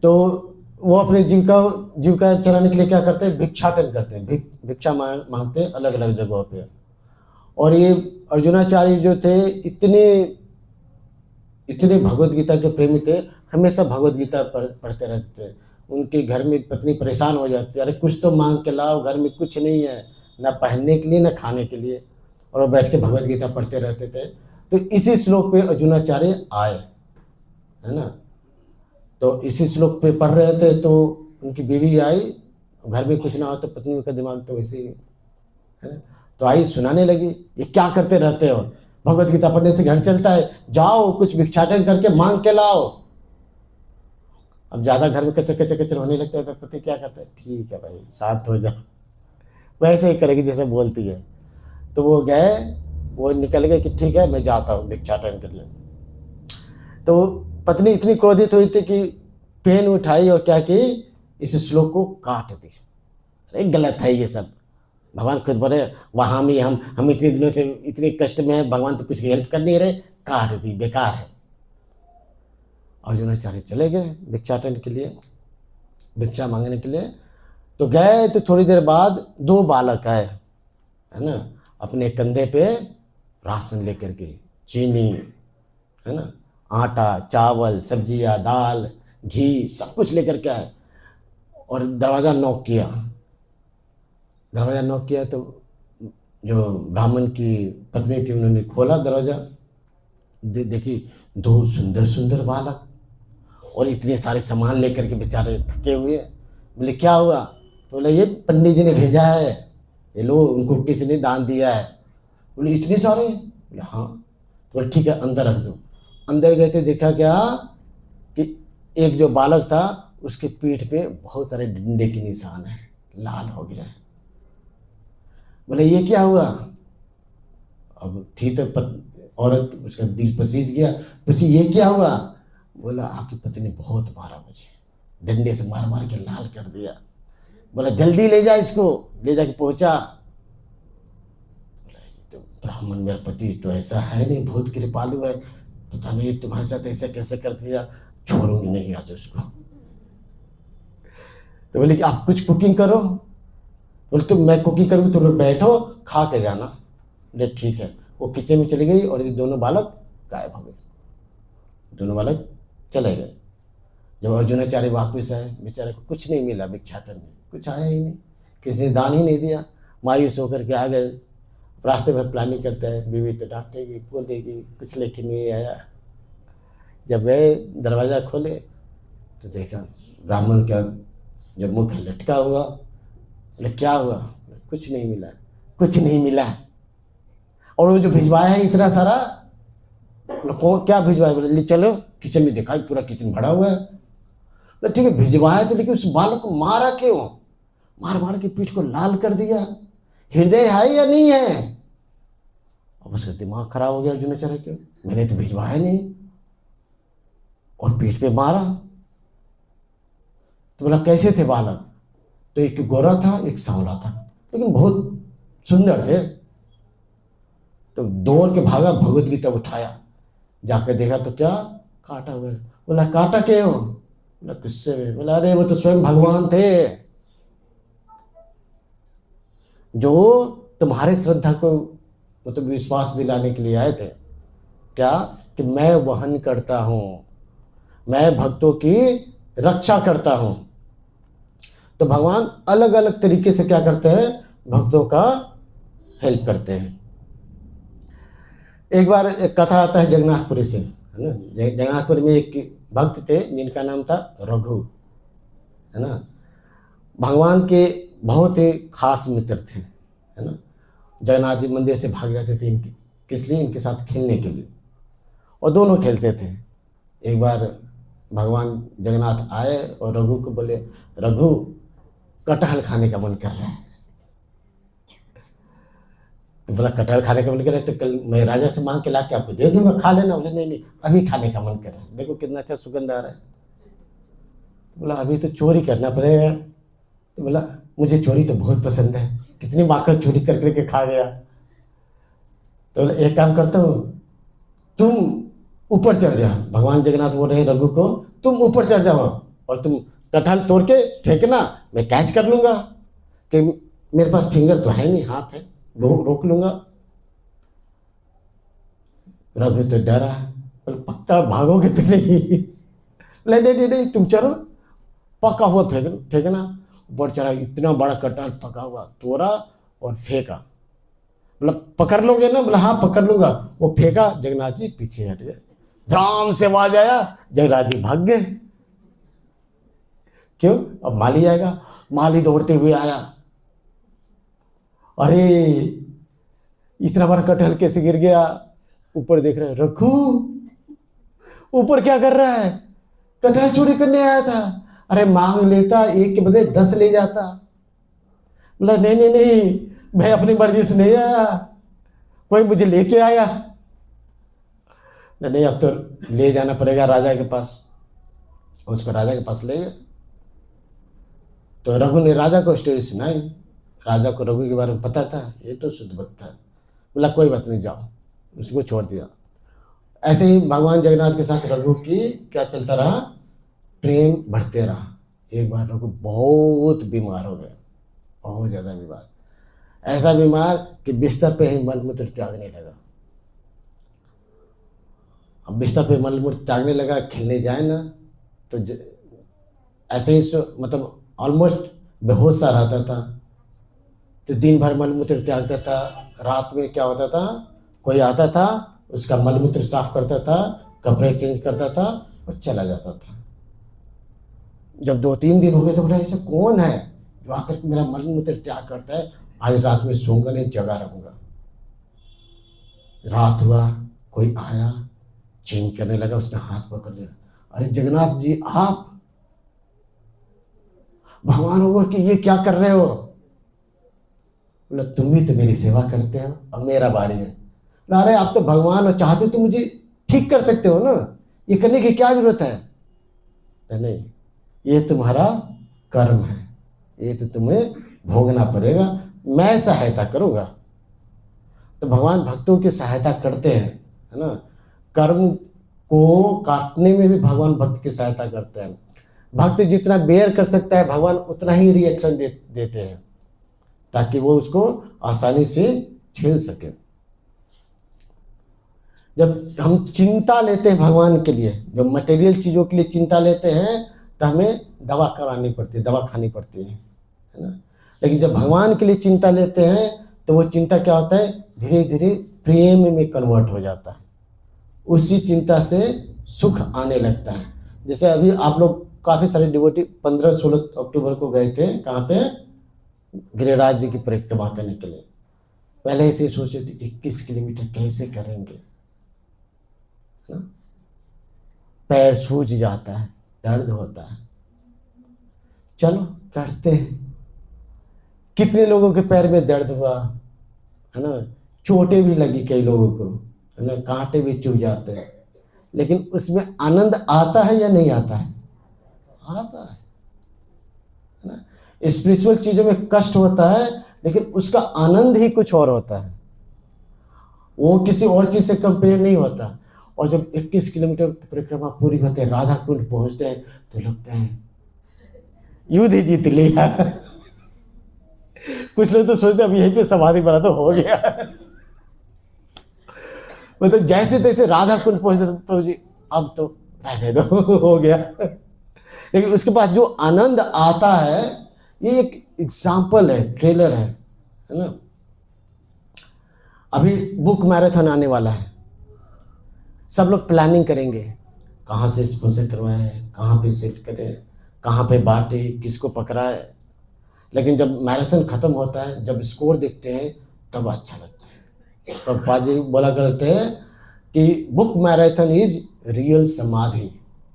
तो वो अपनी जीविका चलाने के लिए क्या करते हैं? भिक्षाटन करते हैं, भिक्षा मांगते हैं अलग अलग जगहों पे। और ये अर्जुनाचार्य जो थे, इतने भगवत गीता के प्रेमी थे, हमेशा भगवत गीता पढ़ते रहते थे। उनके घर में पत्नी परेशान हो जाती, अरे कुछ तो मांग के लाओ, घर में कुछ नहीं है, ना पहनने के लिए ना खाने के लिए। और वो बैठ के भगवत गीता पढ़ते रहते थे। तो इसी श्लोक पे अर्जुनाचार्य आए, है ना। तो इसी श्लोक पे पढ़ रहे थे, तो उनकी बीवी आई, घर में कुछ ना हो तो पत्नी का दिमाग तो वैसे ही है ना। तो आई, सुनाने लगी, ये क्या करते रहते हो, भगवत गीता पढ़ने से घर चलता है, जाओ कुछ भिक्षाटन करके मांग के लाओ। अब ज़्यादा घर में कचर कचर कचर होने लगता है तो पति क्या करता है? ठीक है भाई, शांत हो जाओ, वैसे ही करेगी जैसे बोलती है। तो वो गए, वो निकल गए कि ठीक है मैं जाता हूँ भिक्षाटन करने। तो पत्नी इतनी क्रोधित हुई थी कि पेन उठाई और क्या की, इस श्लोक को काट दी। अरे गलत है ये सब, भगवान खुद बोले वहाँ में हम इतने दिनों से इतने कष्ट में हैं, भगवान तो कुछ हेल्प कर नहीं रहे, काट दी, बेकार है। अर्जुनाचार्य चले गए भिक्षाटन के लिए, भिक्षा मांगने के लिए। तो गए तो थोड़ी देर बाद 2 बालक आए, है ना, अपने कंधे पे राशन लेकर के, चीनी, है ना, आटा, चावल, सब्जियां, दाल, घी, सब कुछ लेकर के आए। और दरवाज़ा नॉक किया। दरवाज़ा नॉक किया तो जो ब्राह्मण की पत्नी थी उन्होंने खोला दरवाज़ा, देखी 2 सुंदर सुंदर बालक और इतने सारे सामान लेकर के बेचारे थके हुए। बोले क्या हुआ? तो बोले ये पंडित जी ने भेजा है, ये लो, उनको किसी ने दान दिया है। बोले इतने सारे? बोले हाँ। तो बोले ठीक है अंदर रख दो। अंदर गए तो देखा क्या कि एक जो बालक था उसके पीठ पे बहुत सारे डंडे के निशान हैं, लाल हो गया है। बोले ये क्या हुआ? अब थी तो औरत, उसका दिल पसीज गया, पूछी ये क्या हुआ? बोला आपकी पत्नी ने बहुत मारा मुझे, डंडे से मार मार के लाल कर दिया। बोला जल्दी ले जा इसको, ले जाके पहुंचा। बोला ये तो ब्राह्मण मेरा पति तो ऐसा है नहीं, बहुत कृपालु है, पता नहीं तुम्हारे साथ ऐसा कैसे कर दिया, छोड़ूंगी नहीं आज उसको। तो बोले कि आप कुछ कुकिंग करो। बोले तो मैं कुकिंग करूँगी, तुम लोग बैठो खा के जाना। बोले ठीक है। वो किचन में चली गई और ये दोनों बालक गायब हो गए। दोनों बालक चले गए। जब अर्जुनाचार्य वापस आए, बेचारे को कुछ नहीं मिला, भिक्षाटन में कुछ आया ही नहीं, किसी ने दान ही नहीं दिया। मायूस होकर के आ गए। रास्ते में प्लानिंग करते हैं, बीवी तो डांटेगी, बोलेगी कुछ लेके नहीं आया। जब गए दरवाज़ा खोले तो देखा ब्राह्मण का जब मुख लटका हुआ। बोले क्या हुआ? कुछ नहीं मिला, कुछ नहीं मिला। और वो जो भिजवाया है इतना सारा, बोला कौन क्या भिजवाया? बोले ले चलो किचन में, देखा पूरा किचन भरा हुआ है। बोले ठीक है भिजवाया तो, लेकिन उस बालक को मारा क्यों? मार मार के पीठ को लाल कर दिया, हृदय है या नहीं है? अब उसका दिमाग खराब हो गया अर्जुनाचार्य क्यों, मैंने तो भिजवाया नहीं, और पीठ पे मारा। तो बोला कैसे थे बालक? तो एक गोरा था एक सांवला था, लेकिन बहुत सुंदर थे। तो दौड़ के भागा, भगवत गीता उठाया, जाकर देखा तो क्या काटा हुआ है। बोला काटा क्यों? बोला किससे? बोला अरे वो तो स्वयं भगवान थे, जो तुम्हारे श्रद्धा को मतलब विश्वास दिलाने के लिए आए थे। क्या? कि मैं वहन करता हूं, मैं भक्तों की रक्षा करता हूं। तो भगवान अलग अलग तरीके से क्या करते हैं, भक्तों का हेल्प करते हैं। एक बार एक कथा आता है जगन्नाथपुरी से, है ना। जगन्नाथपुरी में एक भक्त थे जिनका नाम था रघु, है ना। भगवान के बहुत ही खास मित्र थे, है ना। जगन्नाथ जी मंदिर से भाग जाते थे इनके, किस लिए? इनके साथ खेलने के लिए, और दोनों खेलते थे। एक बार भगवान जगन्नाथ आए और रघु को बोले, रघु कटहल खाने का मन कर रहा है। तो बोला कटहल खाने का मन कर रहा है तो कल मैं राजा से मांग के ला के आपको दे दूंगा, खा लेना। बोले नहीं नहीं अभी खाने का मन कर रहा है, देखो कितना अच्छा सुगंध आ रहा है। तो बोला अभी तो चोरी करना पड़ेगा। तो बोला मुझे चोरी तो बहुत पसंद है, कितनी माखन चोरी कर करके खा गया। तो बोला एक काम करता हूँ, तुम ऊपर चढ़ जाओ। भगवान जगन्नाथ बोल रहे हैं रघु को, तुम ऊपर चढ़ जाओ और तुम कटहल तोड़ के फेंकना, मैं कैच कर लूंगा, कि मेरे पास फिंगर तो है नहीं, हाथ है, वो रोक लूंगा। रघु तो डरा, बोले पक्का भागोगे तो नहीं? नहीं नहीं नहीं तुम चलो, पका हुआ फेंकना। ऊपर चढ़ा, इतना बड़ा कटहल पका हुआ तोड़ा और फेंका। बोला पकड़ लोगे ना? बोला हाँ पकड़ लूंगा। वो फेंका, जगन्नाथ जी पीछे हट गए, धड़ाम से आवाज आया, जगन्नाथ जी भाग गए। क्यों? अब माली आएगा। माली दौड़ते हुए आया, अरे इतना बड़ा कटहल कैसे गिर गया? ऊपर देख रहे, रघु ऊपर क्या कर रहा है? कटहल चोरी करने आया था। अरे मांग लेता, एक के बदले 10 ले जाता। बोला नहीं नहीं नहीं मैं अपनी मर्जी से नहीं आया, कोई मुझे लेके आया। नहीं अब तो ले जाना पड़ेगा राजा के पास। उसको राजा के पास ले गए। तो रघु ने राजा को स्टोरी सुनाई। राजा को रघु के बारे में पता था, ये तो शुद्ध भक्त है। बोला कोई बात नहीं जाओ, उसको छोड़ दिया। ऐसे ही भगवान जगन्नाथ के साथ रघु की क्या चलता रहा, प्रेम बढ़ते रहा। एक बार रघु बहुत बीमार हो गया, बहुत ज़्यादा बीमार, ऐसा बीमार कि बिस्तर पे ही मलमूत्र त्यागने लगा। अब बिस्तर पे मलमूत्र त्यागने लगा, खेलने जाए ना तो ऐसे ही मतलब ऑलमोस्ट बेहोश सा रहता था। तो दिन भर मलमूत्र त्यागता था, रात में क्या होता था, कोई आता था उसका मलमूत्र साफ करता था, कपड़े चेंज करता था और चला जाता था। जब 2-3 दिन हो गए तो बोला ऐसा कौन है जो आकर मेरा मलमूत्र त्याग करता है, आज रात में सोऊंगा नहीं, जगा रहूंगा। रात हुआ, कोई आया, चेंज करने लगा, उसने हाथ पकड़ लिया, अरे जगन्नाथ जी आप भगवान हो कि ये क्या कर रहे हो? बोला तुम भी तो मेरी सेवा करते हो, अब मेरा बारी है। अरे आप तो भगवान हो, चाहते तो मुझे ठीक कर सकते हो ना, ये करने की क्या जरूरत है? नहीं ये तुम्हारा कर्म है, ये तो तुम्हें भोगना पड़ेगा, मैं सहायता करूंगा। तो भगवान भक्तों की सहायता करते हैं, है ना। कर्म को काटने में भी भगवान भक्त की सहायता करते हैं। भक्त जितना बेयर कर सकता है भगवान उतना ही रिएक्शन देते हैं, ताकि वो उसको आसानी से झेल सके। जब हम चिंता लेते हैं भगवान के लिए, जब मटेरियल चीज़ों के लिए चिंता लेते हैं तो हमें दवा करानी पड़ती है, दवा खानी पड़ती है ना। लेकिन जब भगवान के लिए चिंता लेते हैं तो वो चिंता क्या होता है, धीरे धीरे प्रेम में कन्वर्ट हो जाता है, उसी चिंता से सुख आने लगता है। जैसे अभी आप लोग काफ़ी सारे डिवोटी 15-16 अक्टूबर को गए थे, कहाँ पे, गिरिराज जी की परिक्रमा करने के लिए। पहले से सोचे थे 21 किलोमीटर कैसे करेंगे, ना, पैर सूज जाता है, दर्द होता है। चलो करते हैं। कितने लोगों के पैर में दर्द हुआ है ना, चोटें भी लगी कई लोगों को, है ना, कांटे भी चुभ जाते हैं, लेकिन उसमें आनंद आता है या नहीं आता है? आता है ना। स्पिरिचुअल चीजों में कष्ट होता है, लेकिन उसका आनंद ही कुछ और होता है, वो किसी और चीज से कंपेयर नहीं होता। और जब 21 किलोमीटर की परिक्रमा पूरी होते हैं, राधा कुंड पहुंचते हैं, तो लगता है युद्ध ही जीत लिया। कुछ लोग तो सोचते अब यहीं पे समाधि बना तो हो गया। मतलब जैसे तैसे राधा कुंड पहुंचते तो प्रभु जी अब तो रहने दो, हो गया। लेकिन उसके बाद जो आनंद आता है, ये एक एग्जाम्पल है, ट्रेलर है ना। अभी बुक मैराथन आने वाला है, सब लोग प्लानिंग करेंगे, कहाँ से स्पॉन्सर करवाएं, कहाँ पे सेट करें, कहाँ पे बांटे, किसको पकड़ाए। लेकिन जब मैराथन खत्म होता है, जब स्कोर देखते हैं, तब अच्छा लगता है। प्रभुपाद जी बोला करते हैं कि बुक मैराथन इज रियल समाधि।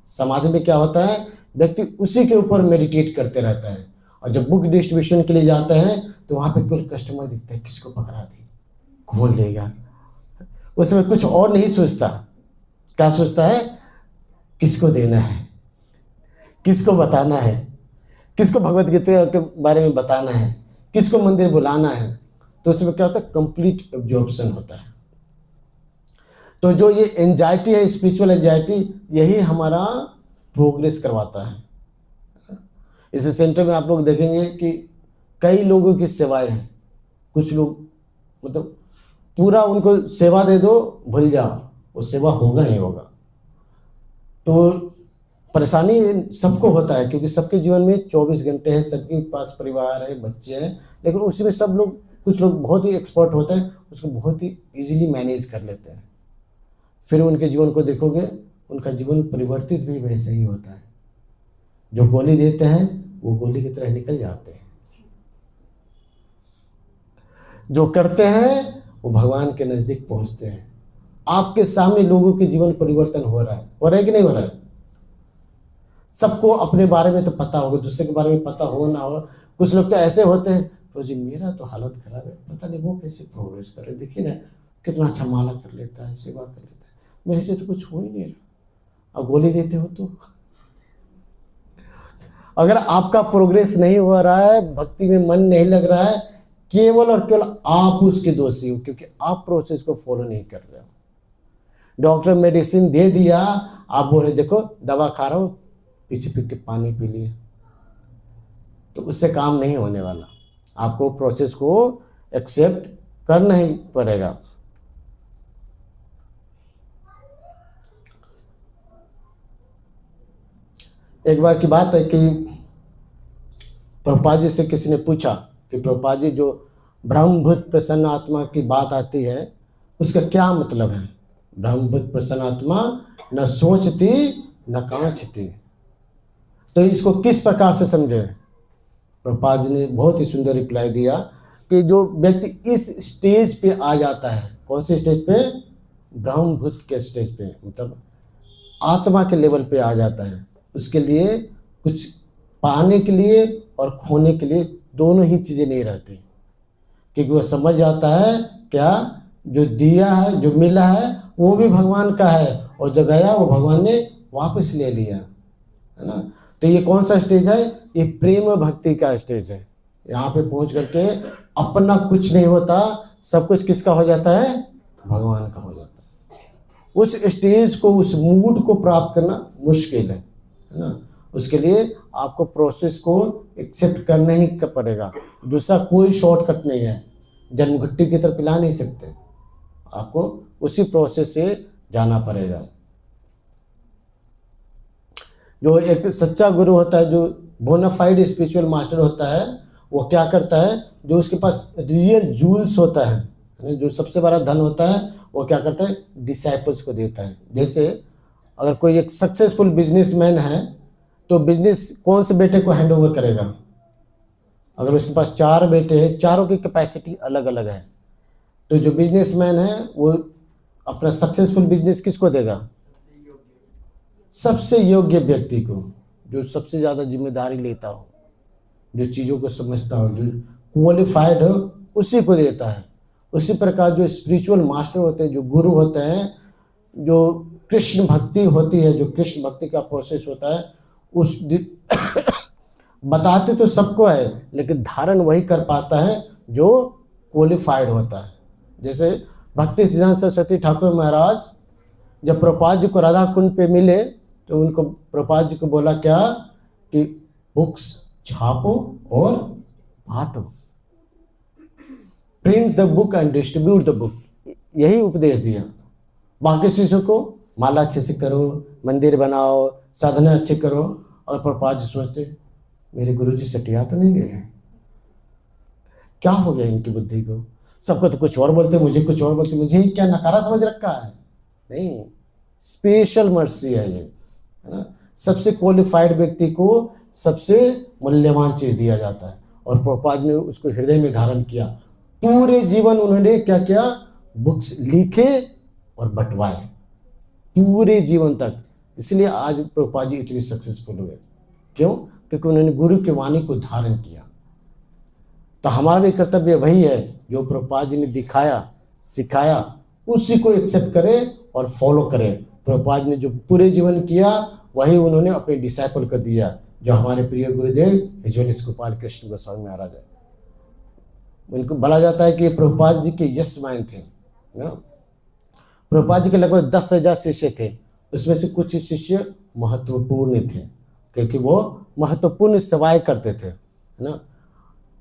समाधि में क्या होता है, व्यक्ति उसी के ऊपर मेडिटेट करते रहता है। और जब बुक डिस्ट्रीब्यूशन के लिए जाते हैं, तो वहाँ पे कुल कस्टमर दिखते हैं, किसको पकड़ा दी, कौन लेगा। उसमें कुछ और नहीं सोचता, क्या सोचता है, किसको देना है, किसको बताना है, किसको भगवत गीता के बारे में बताना है, किसको मंदिर बुलाना है। तो उसमें क्या होता है, कंप्लीट एब्जॉर्प्शन होता है। तो जो ये एंजाइटी है, स्पिरिचुअल एंजाइटी, यही हमारा प्रोग्रेस करवाता है। इस सेंटर में आप लोग देखेंगे कि कई लोगों की सेवाएं हैं। कुछ लोग मतलब पूरा उनको सेवा दे दो, भूल जाओ, वो सेवा होगा ही होगा। तो परेशानी सबको होता है, क्योंकि सबके जीवन में 24 घंटे हैं, सबके पास परिवार है, बच्चे हैं, लेकिन उसी में सब लोग, कुछ लोग बहुत ही एक्सपर्ट होते हैं, उसको बहुत ही इजीली मैनेज कर लेते हैं। फिर उनके जीवन को देखोगे, उनका जीवन परिवर्तित भी वैसे ही होता है। जो गोली देते हैं वो गोली की तरह निकल जाते हैं, जो करते हैं वो भगवान के नजदीक पहुंचते हैं। आपके सामने लोगों के जीवन परिवर्तन हो रहा है कि नहीं हो रहा है? सबको अपने बारे में तो पता होगा, दूसरे के बारे में पता हो ना हो। कुछ लोग तो ऐसे होते हैं, तो जी मेरा तो हालत खराब है, पता नहीं वो कैसे प्रोग्रेस कर रहे, देखिए ना कितना अच्छा माला कर लेता है, सेवा कर लेता है, मेरे से तो कुछ हो ही नहीं रहा। अब गोली देते हो तो अगर आपका प्रोग्रेस नहीं हो रहा है, भक्ति में मन नहीं लग रहा है, केवल और केवल आप उसके दोषी हो, क्योंकि आप प्रोसेस को फॉलो नहीं कर रहे हो। डॉक्टर मेडिसिन दे दिया, आप बोल रहे देखो दवा खा रहा हो, पीछे पीछे के पानी पी लिए, तो उससे काम नहीं होने वाला। आपको प्रोसेस को एक्सेप्ट करना ही पड़ेगा। एक बार की बात है कि प्रभुपाद जी से किसी ने पूछा कि प्रभुपाद जी, जो ब्रह्मभूत प्रसन्न आत्मा की बात आती है, उसका क्या मतलब है? ब्रह्मभूत प्रसन्न आत्मा न सोचती न कांचती, तो इसको किस प्रकार से समझे? प्रभुपाद जी ने बहुत ही सुंदर रिप्लाई दिया कि जो व्यक्ति इस स्टेज पे आ जाता है, कौन से स्टेज पे? ब्रह्मभूत के स्टेज पे, मतलब आत्मा के लेवल पे आ जाता है, उसके लिए कुछ पाने के लिए और खोने के लिए दोनों ही चीज़ें नहीं रहती। क्योंकि वो समझ जाता है क्या, जो दिया है, जो मिला है, वो भी भगवान का है, और जो गया वो भगवान ने वापस ले लिया, है ना। तो ये कौन सा स्टेज है? ये प्रेम भक्ति का स्टेज है। यहाँ पे पहुँच करके अपना कुछ नहीं होता, सब कुछ किसका हो जाता है? भगवान का हो जाता है। उस स्टेज को, उस मूड को प्राप्त करना मुश्किल है ना। उसके लिए आपको प्रोसेस को एक्सेप्ट करना ही पड़ेगा। दूसरा कोई शॉर्टकट नहीं है, जन्मघट्टी की तरफ पिला नहीं सकते, आपको उसी प्रोसेस से जाना पड़ेगा। जो एक सच्चा गुरु होता है, जो बोनाफाइड स्पिरिचुअल मास्टर होता है, वो क्या करता है, जो उसके पास रियल जूल्स होता है, जो सबसे बड़ा धन होता है, वो क्या करता है, डिसाइपल्स को देता है। जैसे अगर कोई एक सक्सेसफुल बिजनेसमैन है, तो बिजनेस कौन से बेटे को हैंड ओवर करेगा? अगर उसके पास 4 बेटे हैं, चारों की कैपेसिटी अलग अलग है, तो जो बिजनेसमैन है वो अपना सक्सेसफुल बिजनेस किसको देगा? सबसे योग्य व्यक्ति को, जो सबसे ज़्यादा जिम्मेदारी लेता हो, जो चीज़ों को समझता हो, जो क्वालिफाइड हो, उसी को देता है। उसी प्रकार जो स्पिरिचुअल मास्टर होते हैं, जो गुरु होते हैं, जो कृष्ण भक्ति होती है, जो कृष्ण भक्ति का प्रोसेस होता है, उस बताते तो सबको है, लेकिन धारण वही कर पाता है जो क्वालिफाइड होता है। जैसे भक्ति सिद्धांत सरस्वती ठाकुर महाराज जब प्रभुपाद जी को राधा कुंड पे मिले तो उनको प्रभुपाद जी को बोला क्या कि बुक्स छापो और बांटो, print the book and distribute the book, यही उपदेश दिया। बाकी शिष्यों को माला अच्छे से करो, मंदिर बनाओ, साधना अच्छे करो। और प्रभुपाद जी सोचते मेरे गुरु जी सटिया तो नहीं गए, क्या हो गया इनकी बुद्धि को, सबको तो कुछ और बोलते, मुझे कुछ और बोलते, मुझे क्या नकारा समझ रखा है। नहीं, स्पेशल मर्सी है ये, है ना। सबसे क्वालिफाइड व्यक्ति को सबसे मूल्यवान चीज दिया जाता है, और प्रभुपाद ने उसको हृदय में धारण किया। पूरे जीवन उन्होंने क्या किया, बुक्स लिखे और बंटवाए पूरे जीवन तक। इसलिए आज प्रभुपाद जी इतनी सक्सेसफुल हुए। क्यों? क्योंकि उन्होंने गुरु की वाणी को धारण किया। तो हमारा भी कर्तव्य वही है, जो प्रभुपाद जी ने दिखाया सिखाया उसी को एक्सेप्ट करें और फॉलो करें। प्रभुपाद ने जो पूरे जीवन किया वही उन्होंने अपने डिसाइपल को दिया, जो हमारे प्रिय गुरुदेव हिजोनिस गोपाल कृष्ण गोस्वामी महाराज है। उनको बोला जाता है कि प्रभुपाद जी के यस मैन थे ना। प्रभुपाद जी के लगभग 10,000 शिष्य थे, उसमें से कुछ शिष्य महत्वपूर्ण थे, क्योंकि वो महत्वपूर्ण सेवाएं करते थे, है ना।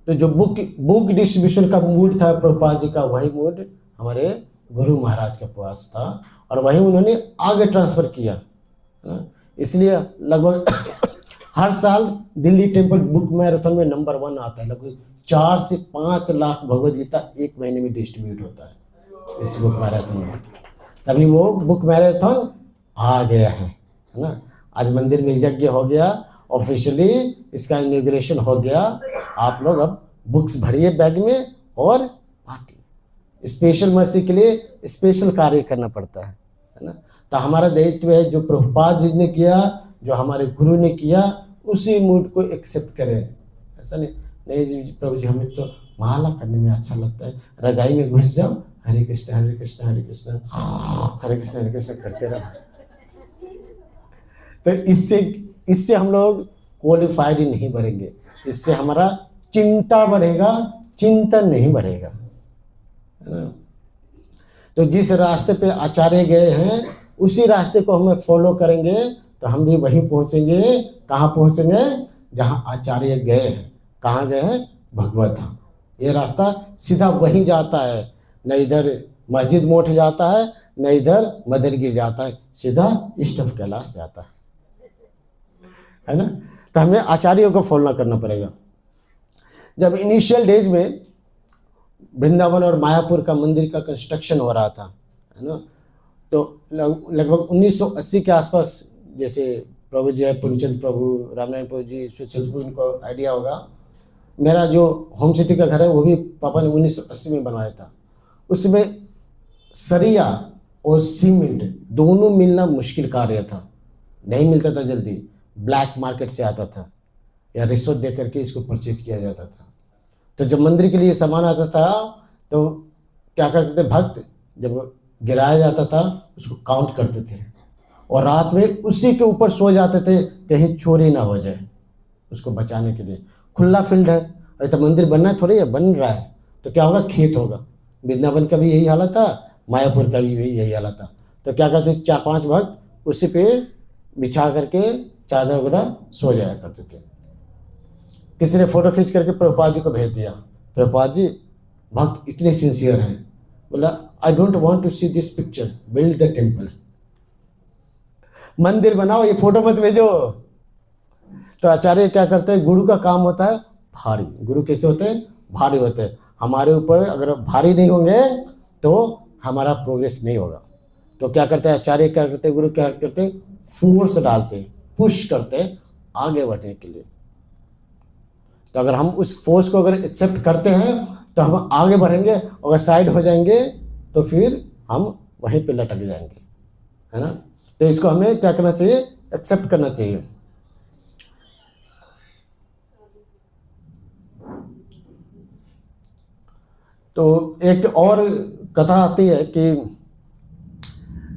तो जो बुक डिस्ट्रीब्यूशन का मूड था प्रभुपाद जी का, वही मूड हमारे गुरु महाराज के पास था, और वही उन्होंने आगे ट्रांसफर किया, है ना। इसलिए लगभग हर साल दिल्ली टेम्पल बुक मैराथन में नंबर 1 आता है। लगभग 4 से 5 लाख भगवद गीता एक महीने में डिस्ट्रीब्यूट होता है इस बुक मैराथन में। तभी वो बुक मैराथन आ गया है ना। आज मंदिर में यज्ञ हो गया, ऑफिशियली इसका इनॉग्रेशन हो गया। आप लोग अब बुक्स भरिए बैग में और बांटिए। स्पेशल मर्सी के लिए स्पेशल कार्य करना पड़ता है ना। तो हमारा दायित्व है, जो प्रभुपाद जी ने किया, जो हमारे गुरु ने किया, उसी मूड को एक्सेप्ट करें। ऐसा नहीं जी प्रभु जी हमें तो माला करने में अच्छा लगता है, रजाई में घुस जाओ, हरे कृष्ण हरे कृष्ण हरे कृष्ण हरे कृष्ण हरे कृष्ण करते रहो। तो इससे हम लोग क्वालिफाइड ही नहीं बढ़ेंगे, इससे हमारा चिंता बढ़ेगा, चिंतन नहीं बढ़ेगा, है ना। तो जिस रास्ते पे आचार्य गए हैं उसी रास्ते को हमें फॉलो करेंगे तो हम भी वहीं पहुंचेंगे। कहाँ पहुंचेंगे? जहाँ आचार्य गए हैं। कहाँ गए हैं? भगवत धाम। ये रास्ता सीधा वहीं जाता है, न इधर मस्जिद मोठ जाता है, न इधर मदरगिर जाता है, सीधा इष्टव कैलाश जाता है ना। तो हमें आचार्यों को फॉलो करना पड़ेगा। जब इनिशियल डेज में वृंदावन और मायापुर का मंदिर का कंस्ट्रक्शन हो रहा था, है ना, तो लगभग 1980 के आसपास, जैसे प्रभु जी है पूर्णचंद प्रभु, रामनारायण प्रभु जी, सुचंद प्रभु, इनको आइडिया होगा। मेरा जो होम सिटी का घर है वो भी पापा ने 1980 में बनवाया था। उसमें सरिया और सीमेंट दोनों मिलना मुश्किल कार्य था, नहीं मिलता था जल्दी, ब्लैक मार्केट से आता था या रिश्वत दे करके इसको परचेज किया जाता था। तो जब मंदिर के लिए सामान आता था तो क्या करते थे भक्त, जब गिराया जाता था उसको काउंट करते थे और रात में उसी के ऊपर सो जाते थे, कहीं चोरी ना हो जाए, उसको बचाने के लिए। खुला फील्ड है, अरे तो मंदिर बनना है थोड़ी है, बन रहा है तो क्या होगा, खेत होगा। वृंदावन का भी यही हालत था, मायापुर का भी यही हालत था। तो क्या करते, 4-5 भक्त उसी पे बिछा करके चादर वगैरह सो जाया करते थे। किसी ने फोटो खींच करके प्रभुपाद जी को भेज दिया, प्रभुपाद जी भक्त इतने सिंसियर हैं, बोला I don't want to see this picture, build the temple, मंदिर बनाओ, ये फोटो मत भेजो। तो आचार्य क्या करते हैं, गुरु का काम होता है भारी। गुरु कैसे होते हैं? भारी होते हैं। हमारे ऊपर अगर भारी नहीं होंगे तो हमारा प्रोग्रेस नहीं होगा। तो क्या करते हैं आचार्य, क्या करते हैं गुरु, क्या करते हैं, फोर्स डालते हैं, पुश करते हैं आगे बढ़ने के लिए। तो अगर हम उस फोर्स को अगर एक्सेप्ट करते हैं तो हम आगे बढ़ेंगे, अगर साइड हो जाएंगे तो फिर हम वहीं पे लटक जाएंगे, है ना। तो इसको हमें क्या करना चाहिए, एक्सेप्ट करना चाहिए। तो एक और कथा आती है कि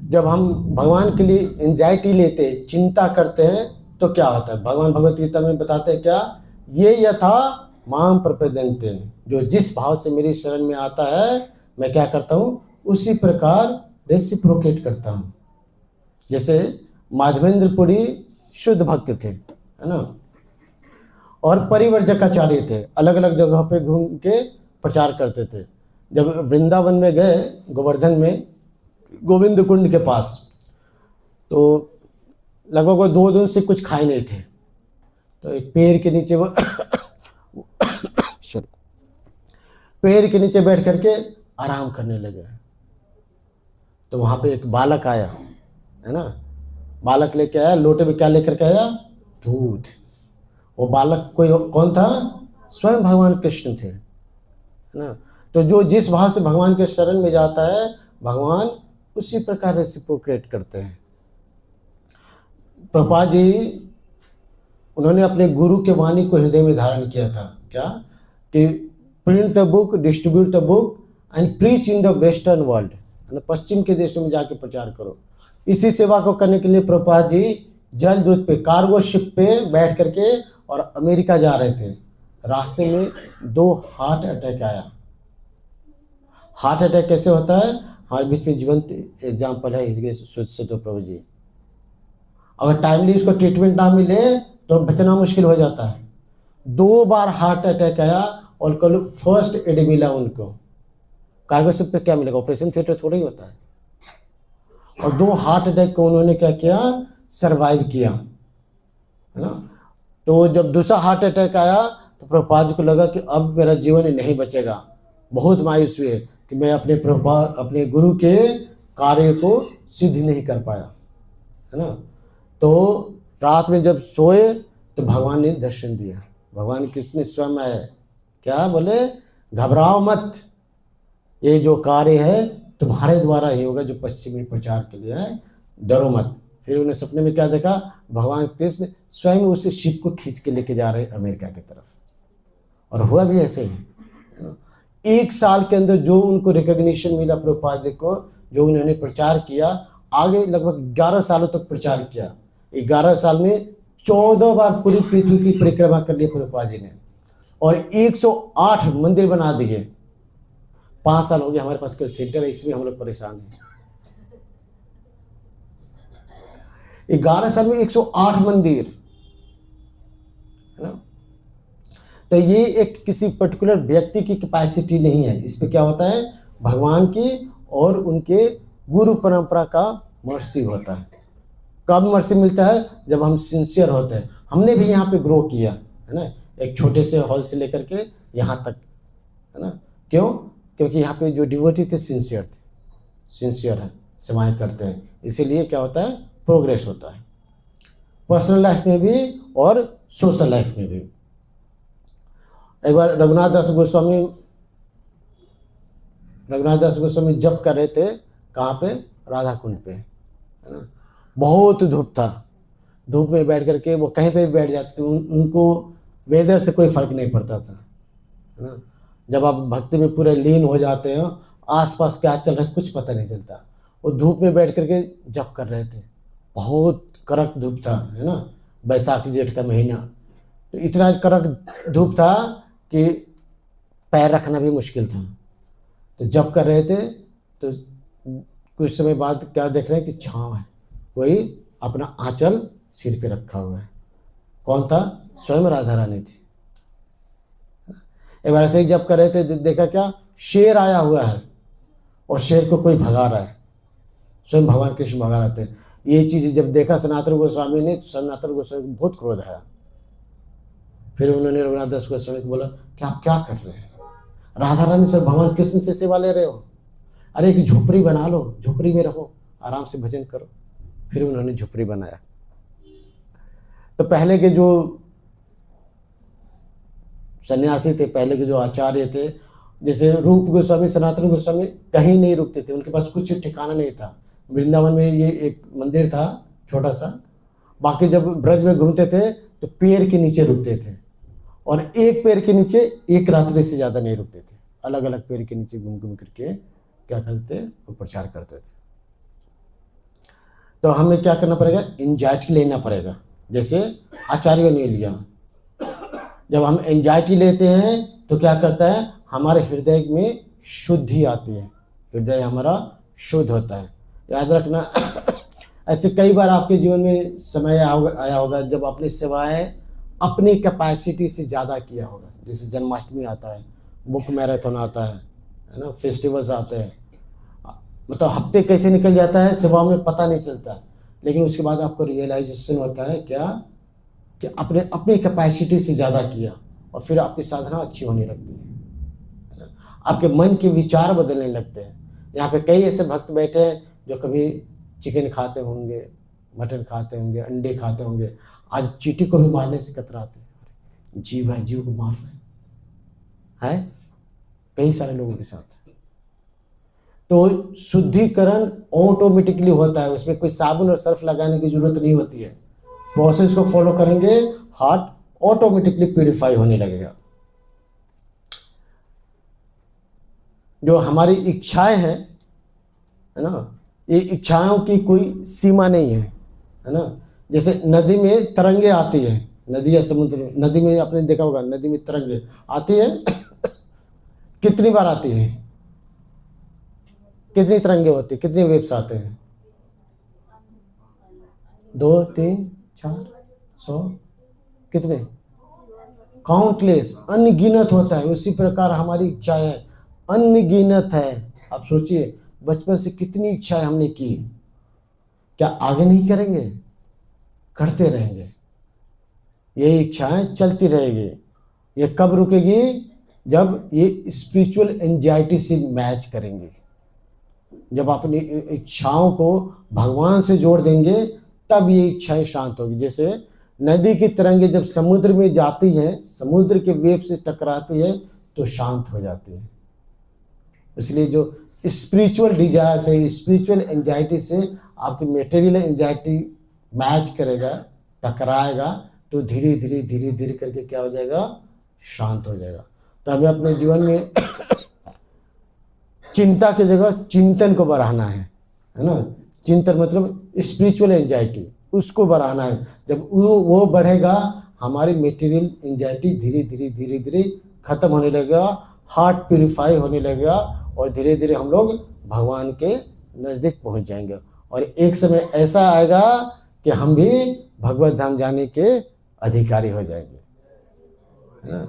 जब हम भगवान के लिए एंजाइटी लेते हैं, चिंता करते हैं, तो क्या होता है? भगवान भगवत गीता में बताते हैं क्या, ये यथा माम प्रपद्यन्ते, जो जिस भाव से मेरी शरण में आता है मैं क्या करता हूँ, उसी प्रकार रेसिप्रोकेट करता हूँ। जैसे माधवेंद्रपुरी शुद्ध भक्त थे, है ना, और परिवर्जकाचार्य थे, अलग अलग जगह पे घूम के प्रचार करते थे। जब वृंदावन में गए, गोवर्धन में गोविंद कुंड के पास, तो लगभग वो 2 दिन से कुछ खाए नहीं थे। तो एक पेड़ के नीचे वो पेड़ के नीचे बैठ करके आराम करने लगे। तो वहाँ पे एक बालक आया, है ना, बालक लेके आया, लोटे में क्या लेकर के आया? दूध। वो बालक कोई कौन था? स्वयं भगवान कृष्ण थे, है ना। तो जो जिस भाव से भगवान के शरण में जाता है, भगवान उसी प्रकार रेसिप्रोकेट करते हैं। प्रभुपाद जी, उन्होंने अपने गुरु के वाणी को हृदय में धारण किया था, क्या कि print the book, distribute the book and preach in the western world, पश्चिम के देशों में जाके प्रचार करो। इसी सेवा को करने के लिए प्रभुपाद जी जलदूत पे, कार्गो शिप पे बैठ करके और अमेरिका जा रहे थे। रास्ते में 2 हार्ट अटैक आया। हार्ट अटैक कैसे होता है? हमारे बीच में जीवंत एग्जाम्पल है इसके, सोच तो प्रभु जी, अगर टाइमली इसको ट्रीटमेंट ना मिले तो बचना मुश्किल हो जाता है। 2 बार हार्ट अटैक आया और कल फर्स्ट एड मिला उनको। कार्गो शिप पे क्या मिलेगा? ऑपरेशन थिएटर थोड़ा ही होता है। और 2 हार्ट अटैक को उन्होंने क्या किया? सरवाइव किया, है ना। तो जब दूसरा हार्ट अटैक आया तो प्रभुपाद जी को लगा कि अब मेरा जीवन नहीं बचेगा। बहुत मायूस हुए कि मैं अपने गुरु के कार्य को सिद्ध नहीं कर पाया, है ना। तो रात में जब सोए तो भगवान ने दर्शन दिया। भगवान कृष्ण स्वयं आए, क्या बोले? घबराओ मत, ये जो कार्य है तुम्हारे द्वारा ही होगा, जो पश्चिमी प्रचार के लिए है, डरो मत। फिर उन्हें सपने में क्या देखा? भगवान कृष्ण स्वयं उस शिप को खींच के लेके जा रहे अमेरिका की तरफ। और हुआ भी ऐसे ही, है ना। 1 साल के अंदर जो उनको रिकॉग्निशन मिला प्रभुपाद जी को, जो उन्होंने प्रचार किया, आगे लगभग 11 सालों तक प्रचार किया। 11 साल में 14 बार पूरी पृथ्वी की परिक्रमा कर ली प्रभुपाद जी ने, और 108 मंदिर बना दिए। 5 साल हो गए हमारे पास कोई सेंटर है, इसमें हम लोग परेशान हैं। 11 साल में 108 मंदिर, है ना। तो ये एक किसी पर्टिकुलर व्यक्ति की कैपेसिटी नहीं है, इस पे क्या होता है? भगवान की और उनके गुरु परंपरा का मर्सी होता है। कब मर्सी मिलता है? जब हम सिंसियर होते हैं। हमने भी यहाँ पे ग्रो किया, है ना, एक छोटे से हॉल से लेकर के यहाँ तक, है ना। क्यों? क्योंकि यहाँ पे जो डिवोटी थे सिंसियर है, सेवाएं करते हैं, इसीलिए क्या होता है? प्रोग्रेस होता है, पर्सनल लाइफ में भी और सोशल लाइफ में भी। एक बार रघुनाथ दास गोस्वामी जप कर रहे थे, कहाँ पे? राधा कुंड पे, है ना। बहुत धूप था, धूप में बैठ करके वो कहीं पे भी बैठ जाते थे, उनको वेदर से कोई फर्क नहीं पड़ता था, है ना। जब आप भक्ति में पूरे लीन हो जाते हो, आसपास क्या चल रहा है कुछ पता नहीं चलता। वो धूप में बैठ करके जप कर रहे थे, बहुत कड़क धूप था, है ना, बैसाखी जेठ का महीना। तो इतना कड़क धूप था कि पैर रखना भी मुश्किल था। तो जप कर रहे थे, तो कुछ समय बाद क्या देख रहे हैं कि छाँव है, कोई अपना आंचल सिर पे रखा हुआ है। कौन था? स्वयं राधा रानी थी। एक बार ऐसे ही जप कर रहे थे, देखा क्या? शेर आया हुआ है और शेर को कोई भगा रहा है, स्वयं भगवान कृष्ण भगा रहे थे। ये चीज़ जब देखा सनातन गोस्वामी ने, तो सनातन गोस्वामी को बहुत क्रोध आया। फिर उन्होंने रघुनाथ दास गोस्वामी को बोला कि आप क्या कर रहे हैं? राधा रानी से, भगवान कृष्ण से सेवा ले रहे हो? अरे एक झोपड़ी बना लो, झोपड़ी में रहो, आराम से भजन करो। फिर उन्होंने झोपड़ी बनाया। तो पहले के जो सन्यासी थे, पहले के जो आचार्य थे, जैसे रूप गोस्वामी, सनातन गोस्वामी, कहीं नहीं रुकते थे, उनके पास कुछ ठिकाना नहीं था। वृंदावन में ये एक मंदिर था छोटा सा, बाकी जब ब्रज में घूमते थे तो पेड़ के नीचे रुकते थे, और एक पेड़ के नीचे एक रात्रि से ज़्यादा नहीं रुकते थे। अलग अलग पेड़ के नीचे घूम घूम करके क्या करते, वो प्रचार करते थे। तो हमें क्या करना पड़ेगा, एंजाइटी लेना पड़ेगा, जैसे आचार्यों ने लिया। जब हम एंजाइटी लेते हैं तो क्या करता है, हमारे हृदय में शुद्धि आती है, हृदय हमारा शुद्ध होता है। याद रखना ऐसे कई बार आपके जीवन में समय आया होगा जब आपने सेवाएं अपनी कैपेसिटी से ज़्यादा किया होगा। जैसे जन्माष्टमी आता है, बुक मैराथन आता है ना, फेस्टिवल्स आते हैं, मतलब हफ्ते कैसे निकल जाता है सेवा में पता नहीं चलता। लेकिन उसके बाद आपको रियलाइजेशन होता है क्या, कि आपने अपनी कैपेसिटी से ज़्यादा किया, और फिर आपकी साधना अच्छी होने लगती है ना, आपके मन के विचार बदलने लगते हैं। यहाँ पे कई ऐसे भक्त बैठे हैं जो कभी चिकन खाते होंगे, मटन खाते होंगे, अंडे खाते होंगे, आज चींटी को भी मारने से कतराते हैं। जीव है, जीव को मार रहे हैं, कई सारे लोगों के साथ। तो शुद्धिकरण ऑटोमेटिकली होता है, उसमें कोई साबुन और सर्फ लगाने की जरूरत नहीं होती है। प्रोसेस को फॉलो करेंगे, हार्ट ऑटोमेटिकली प्यूरिफाई होने लगेगा। जो हमारी इच्छाएं हैं, है ना, ये इच्छाओं की कोई सीमा नहीं है ना। जैसे नदी में तरंगे आती है, नदी या समुद्र में, नदी में आपने देखा होगा, नदी में तरंगे आती है कितनी बार आती है, कितनी तरंगे होती है, कितने वेव्स आते हैं, 2, 3, 4, 100, कितने, काउंटलेस, अनगिनत होता है। उसी प्रकार हमारी इच्छाएं अनगिनत है। आप सोचिए, बचपन से कितनी इच्छाएं हमने की, क्या आगे नहीं करेंगे, करते रहेंगे। ये इच्छाएं चलती रहेगी। ये कब रुकेगी, जब ये स्पिरिचुअल एंजाइटी से मैच करेंगे, जब अपनी इच्छाओं को भगवान से जोड़ देंगे, तब ये इच्छाएं शांत होगी। जैसे नदी की तरंगे जब समुद्र में जाती हैं, समुद्र के वेव से टकराती है तो शांत हो जाती है। इसलिए जो स्पिरिचुअल डिजायर से, स्पिरिचुअल एंजाइटी से आपकी मेटेरियल एंजाइटी मैच करेगा, टकराएगा, तो धीरे धीरे धीरे धीरे करके क्या हो जाएगा, शांत हो जाएगा। तो हमें अपने जीवन में चिंता की जगह चिंतन को बढ़ाना है ना। चिंतन मतलब स्पिरिचुअल एंजाइटी, उसको बढ़ाना है। जब वो बढ़ेगा, हमारी मेटेरियल एंजाइटी धीरे धीरे धीरे धीरे खत्म होने लगेगा, हार्ट प्यूरिफाई होने लगेगा, और धीरे धीरे हम लोग भगवान के नज़दीक पहुंच जाएंगे। और एक समय ऐसा आएगा कि हम भी भगवत धाम जाने के अधिकारी हो जाएंगे, है ना।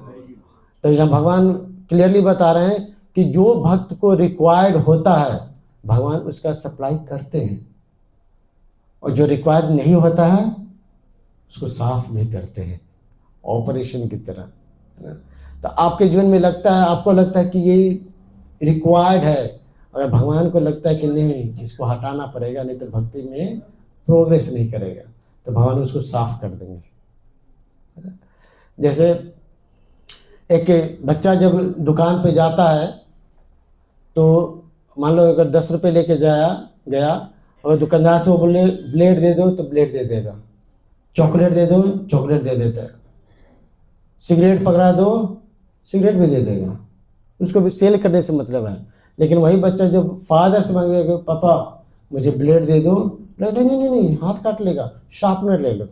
तो यहाँ भगवान क्लियरली बता रहे हैं कि जो भक्त को रिक्वायर्ड होता है, भगवान उसका सप्लाई करते हैं, और जो रिक्वायर्ड नहीं होता है उसको साफ भी करते हैं, ऑपरेशन की तरह, है ना। तो आपके जीवन में लगता है, आपको लगता है कि ये रिक्वायर्ड है, अगर भगवान को लगता है कि नहीं, इसको हटाना पड़ेगा, नहीं तो भक्ति में प्रोग्रेस नहीं करेगा, तो भगवान उसको साफ कर देंगे। जैसे एक बच्चा जब दुकान पे जाता है, तो मान लो अगर 10 रुपये लेके गया, और दुकानदार से वो बोले ब्लेड दे दो, तो ब्लेड दे देगा, चॉकलेट दे दो, चॉकलेट दे देता है, सिगरेट पकड़ा दो, सिगरेट भी दे देगा, उसको भी सेल करने से मतलब है। लेकिन वही बच्चा जब फादर से मांगेगा, पापा मुझे ब्लेड दे दो, नहीं नहीं नहीं, हाथ काट लेगा, शार्पनर ले लो।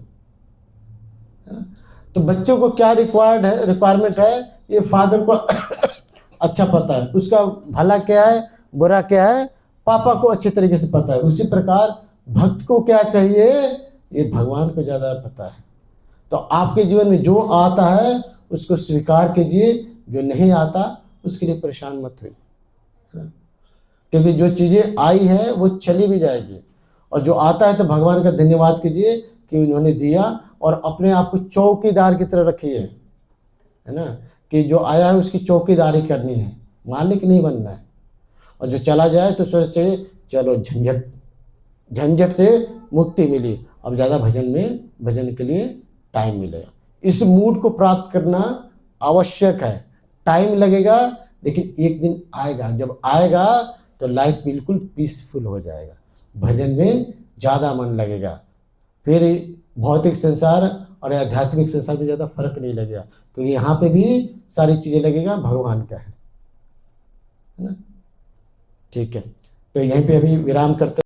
तो बच्चों को क्या रिक्वायरमेंट है, ये फादर को अच्छा पता है, उसका भला क्या है, बुरा क्या है, पापा को अच्छे तरीके से पता है। उसी प्रकार भक्त को क्या चाहिए, ये भगवान को ज़्यादा पता है। तो आपके जीवन में जो आता है उसको स्वीकार कीजिए, जो नहीं आता उसके लिए परेशान मत होइए, क्योंकि जो चीज़ें आई है वो चली भी जाएगी, और जो आता है तो भगवान का धन्यवाद कीजिए कि उन्होंने दिया, और अपने आप को चौकीदार की तरह रखिए, है ना, कि जो आया है उसकी चौकीदारी करनी है, मालिक नहीं बनना है। और जो चला जाए तो सोचे चलो झंझट से मुक्ति मिली, अब ज़्यादा भजन के लिए टाइम मिलेगा। इस मूड को प्राप्त करना आवश्यक है, टाइम लगेगा, लेकिन एक दिन आएगा। जब आएगा तो लाइफ बिल्कुल पीसफुल हो जाएगा, भजन में ज़्यादा मन लगेगा, फिर भौतिक संसार और आध्यात्मिक संसार में ज़्यादा फर्क नहीं लगेगा, क्योंकि यहाँ पे भी सारी चीज़ें लगेगा भगवान का है ना। ठीक है, तो यहीं पे अभी विराम करते